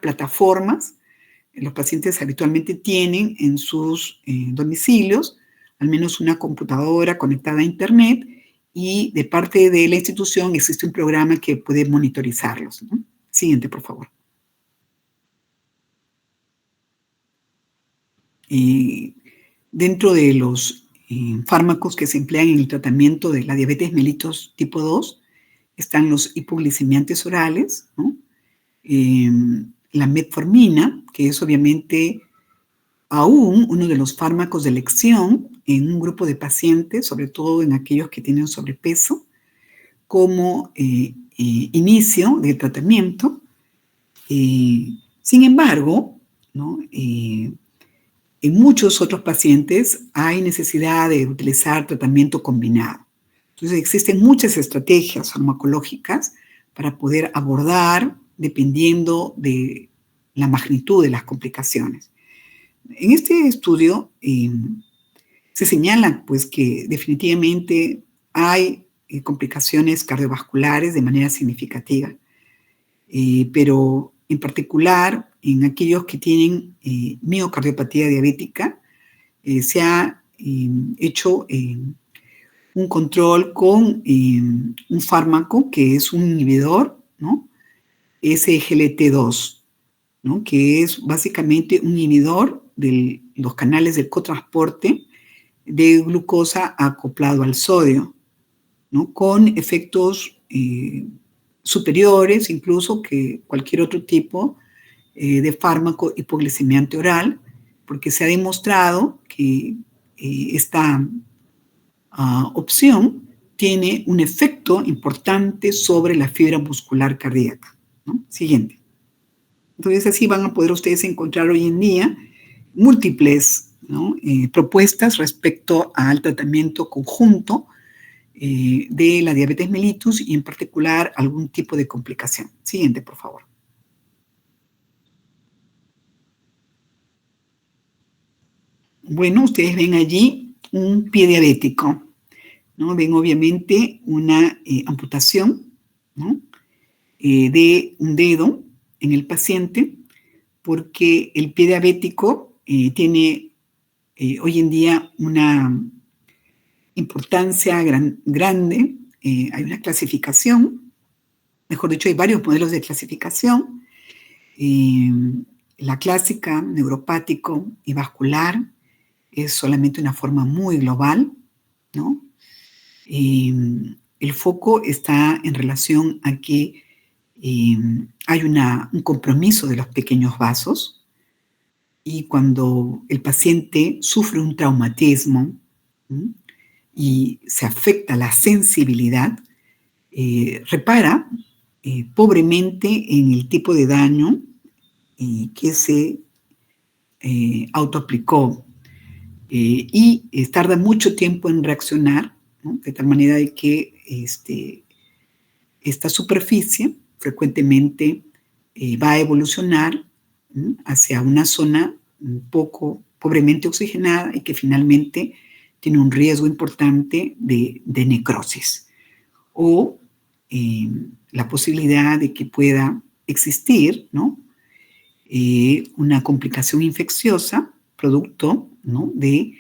plataformas. Los pacientes habitualmente tienen en sus domicilios al menos una computadora conectada a Internet, y de parte de la institución existe un programa que puede monitorizarlos, ¿no? Siguiente, por favor. Dentro de los fármacos que se emplean en el tratamiento de la diabetes mellitus tipo 2 están los hipoglicemiantes orales, ¿no?, la metformina, que es obviamente aún uno de los fármacos de elección en un grupo de pacientes, sobre todo en aquellos que tienen sobrepeso, como inicio de tratamiento. Sin embargo, ¿no?, en muchos otros pacientes hay necesidad de utilizar tratamiento combinado. Entonces, existen muchas estrategias farmacológicas para poder abordar dependiendo de la magnitud de las complicaciones. En este estudio se señala pues, que definitivamente hay complicaciones cardiovasculares de manera significativa, pero en particular en aquellos que tienen miocardiopatía diabética, se ha hecho un control con un fármaco que es un inhibidor, ¿no? SGLT2, ¿no? Que es básicamente un inhibidor de los canales de cotransporte de glucosa acoplado al sodio, ¿no? Con efectos superiores incluso que cualquier otro tipo de fármaco hipoglicemiante oral, porque se ha demostrado que esta opción tiene un efecto importante sobre la fibra muscular cardíaca, ¿no? Siguiente. Entonces, así van a poder ustedes encontrar hoy en día múltiples, ¿no? Propuestas respecto al tratamiento conjunto de la diabetes mellitus y en particular algún tipo de complicación. Siguiente, por favor. Bueno, ustedes ven allí un pie diabético, ¿no? Ven obviamente una amputación, ¿no? De un dedo en el paciente, porque el pie diabético tiene hoy en día una importancia grande. Hay una clasificación, mejor dicho, hay varios modelos de clasificación. La clásica, neuropático y vascular, es solamente una forma muy global, ¿no? El foco está en relación a que hay un compromiso de los pequeños vasos y cuando el paciente sufre un traumatismo, ¿sí? Y se afecta la sensibilidad, repara pobremente en el tipo de daño que se autoaplicó y tarda mucho tiempo en reaccionar, ¿no? De tal manera de que esta superficie frecuentemente va a evolucionar hacia una zona un poco pobremente oxigenada y que finalmente tiene un riesgo importante de necrosis o la posibilidad de que pueda existir, ¿no? Una complicación infecciosa producto, ¿no? de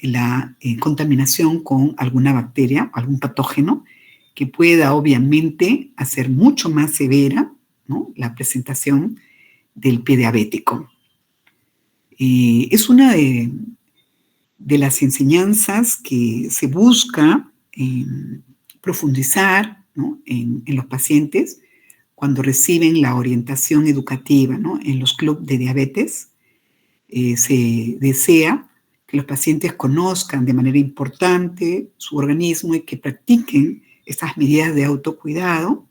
la contaminación con alguna bacteria, algún patógeno, que pueda obviamente hacer mucho más severa, ¿no? la presentación del pie diabético. Es una de las enseñanzas que se busca profundizar, ¿no? en los pacientes cuando reciben la orientación educativa, ¿no? en los clubes de diabetes. Se desea que los pacientes conozcan de manera importante su organismo y que practiquen estas medidas de autocuidado,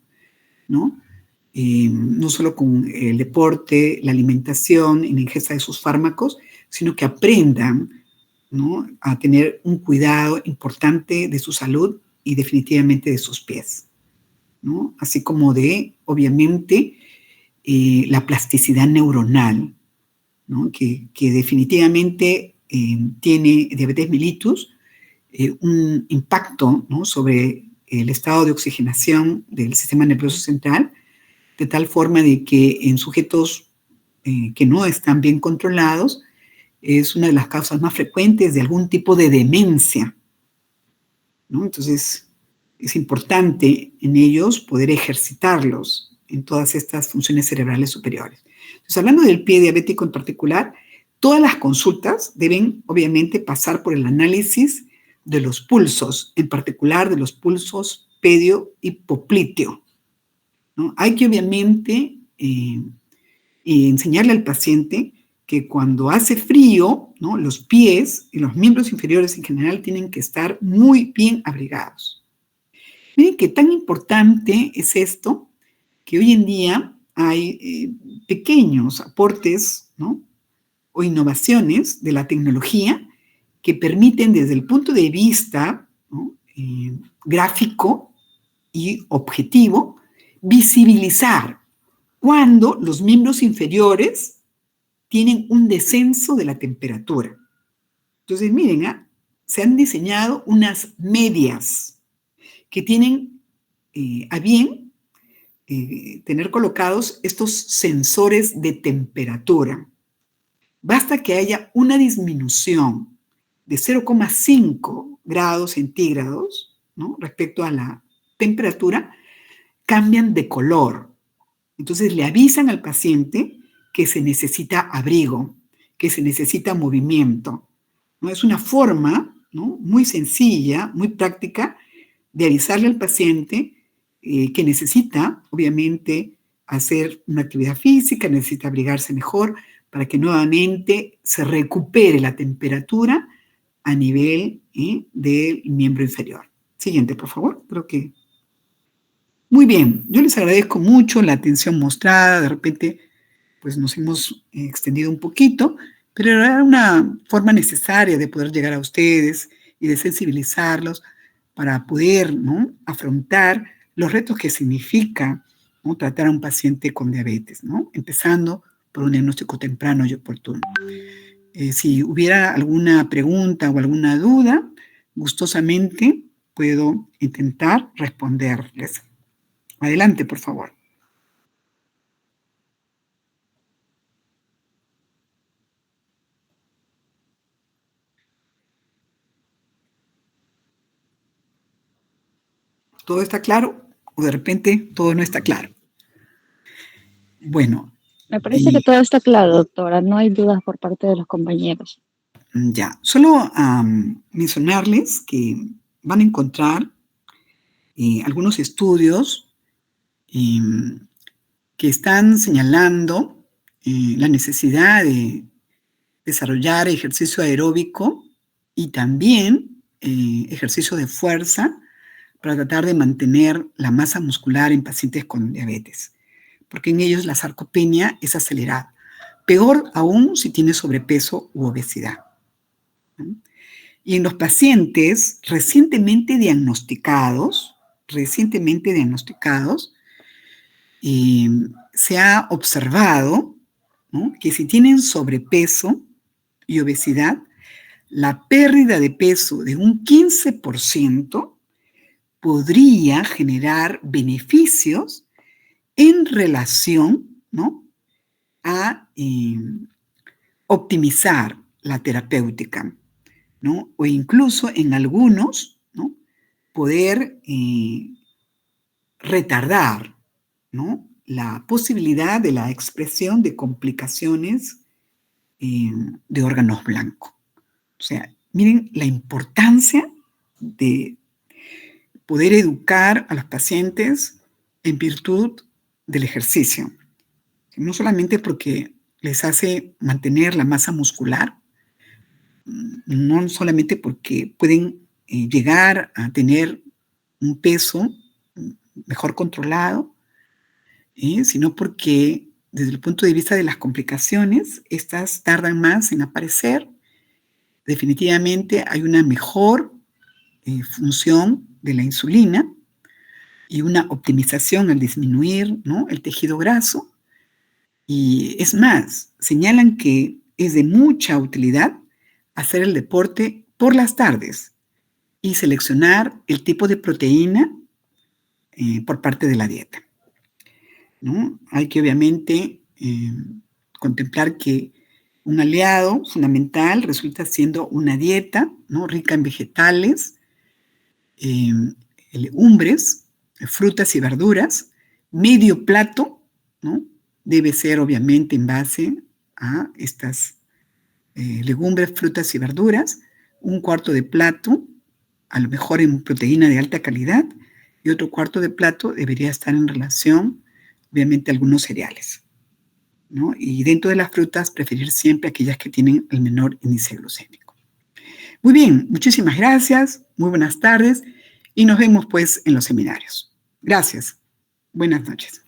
¿no? No solo con el deporte, la alimentación y la ingesta de sus fármacos, sino que aprendan, ¿no? a tener un cuidado importante de su salud y definitivamente de sus pies, ¿no? Así como de, obviamente, la plasticidad neuronal, ¿no? que definitivamente tiene diabetes mellitus un impacto, ¿no? sobre el estado de oxigenación del sistema nervioso central, de tal forma de que en sujetos que no están bien controlados, es una de las causas más frecuentes de algún tipo de demencia, ¿no? Entonces, es importante en ellos poder ejercitarlos en todas estas funciones cerebrales superiores. Entonces, hablando del pie diabético en particular, todas las consultas deben, obviamente, pasar por el análisis de los pulsos, en particular de los pulsos pedio y popliteo, ¿no? Hay que, obviamente, enseñarle al paciente que cuando hace frío, ¿no? los pies y los miembros inferiores en general tienen que estar muy bien abrigados. Miren qué tan importante es esto, que hoy en día hay pequeños aportes, ¿no? o innovaciones de la tecnología que permiten desde el punto de vista, ¿no? Gráfico, y objetivo visibilizar cuando los miembros inferiores tienen un descenso de la temperatura. Entonces, miren, se han diseñado unas medias que tienen a bien tener colocados estos sensores de temperatura. Basta que haya una disminución de 0,5 grados centígrados, ¿no?, respecto a la temperatura, cambian de color. Entonces le avisan al paciente que se necesita abrigo, que se necesita movimiento, ¿no? Es una forma, ¿no?, muy sencilla, muy práctica de avisarle al paciente que necesita, obviamente, hacer una actividad física, necesita abrigarse mejor para que nuevamente se recupere la temperatura a nivel del miembro inferior. Siguiente, por favor. Creo que... Muy bien, yo les agradezco mucho la atención mostrada. De repente, pues nos hemos extendido un poquito, pero era una forma necesaria de poder llegar a ustedes y de sensibilizarlos para poder, ¿no?, afrontar los retos que significa, ¿no?, tratar a un paciente con diabetes, ¿no?, empezando por un diagnóstico temprano y oportuno. Si hubiera alguna pregunta o alguna duda, gustosamente puedo intentar responderles. Adelante, por favor. ¿Todo está claro? ¿O de repente todo no está claro? Bueno, Me parece que todo está claro, doctora. No hay dudas por parte de los compañeros. ya. Solo mencionarles que van a encontrar algunos estudios que están señalando la necesidad de desarrollar ejercicio aeróbico y también ejercicio de fuerza para tratar de mantener la masa muscular en pacientes con diabetes, porque en ellos la sarcopenia es acelerada. Peor aún si tiene sobrepeso u obesidad. Y en los pacientes recientemente diagnosticados, se ha observado, ¿no?, que si tienen sobrepeso y obesidad, la pérdida de peso de un 15% podría generar beneficios en relación, ¿no?, a optimizar la terapéutica, ¿no?, o incluso en algunos, ¿no?, poder retardar, ¿no?, la posibilidad de la expresión de complicaciones de órganos blancos. O sea, miren la importancia de poder educar a los pacientes en virtud del ejercicio. No solamente porque les hace mantener la masa muscular, no solamente porque pueden llegar a tener un peso mejor controlado, sino porque desde el punto de vista de las complicaciones, estas tardan más en aparecer. Definitivamente hay una mejor función de la insulina y una optimización al disminuir, ¿no?, el tejido graso. Y es más, señalan que es de mucha utilidad hacer el deporte por las tardes y seleccionar el tipo de proteína por parte de la dieta, ¿no? Hay que obviamente contemplar que un aliado fundamental resulta siendo una dieta, ¿no?, rica en vegetales, legumbres, frutas y verduras. Medio plato, ¿no?, debe ser obviamente en base a estas legumbres, frutas y verduras. Un cuarto de plato, a lo mejor en proteína de alta calidad, y otro cuarto de plato debería estar en relación, obviamente, a algunos cereales, ¿no? Y dentro de las frutas, preferir siempre aquellas que tienen el menor índice glucémico. Muy bien, muchísimas gracias, muy buenas tardes y nos vemos pues en los seminarios. Gracias. Buenas noches.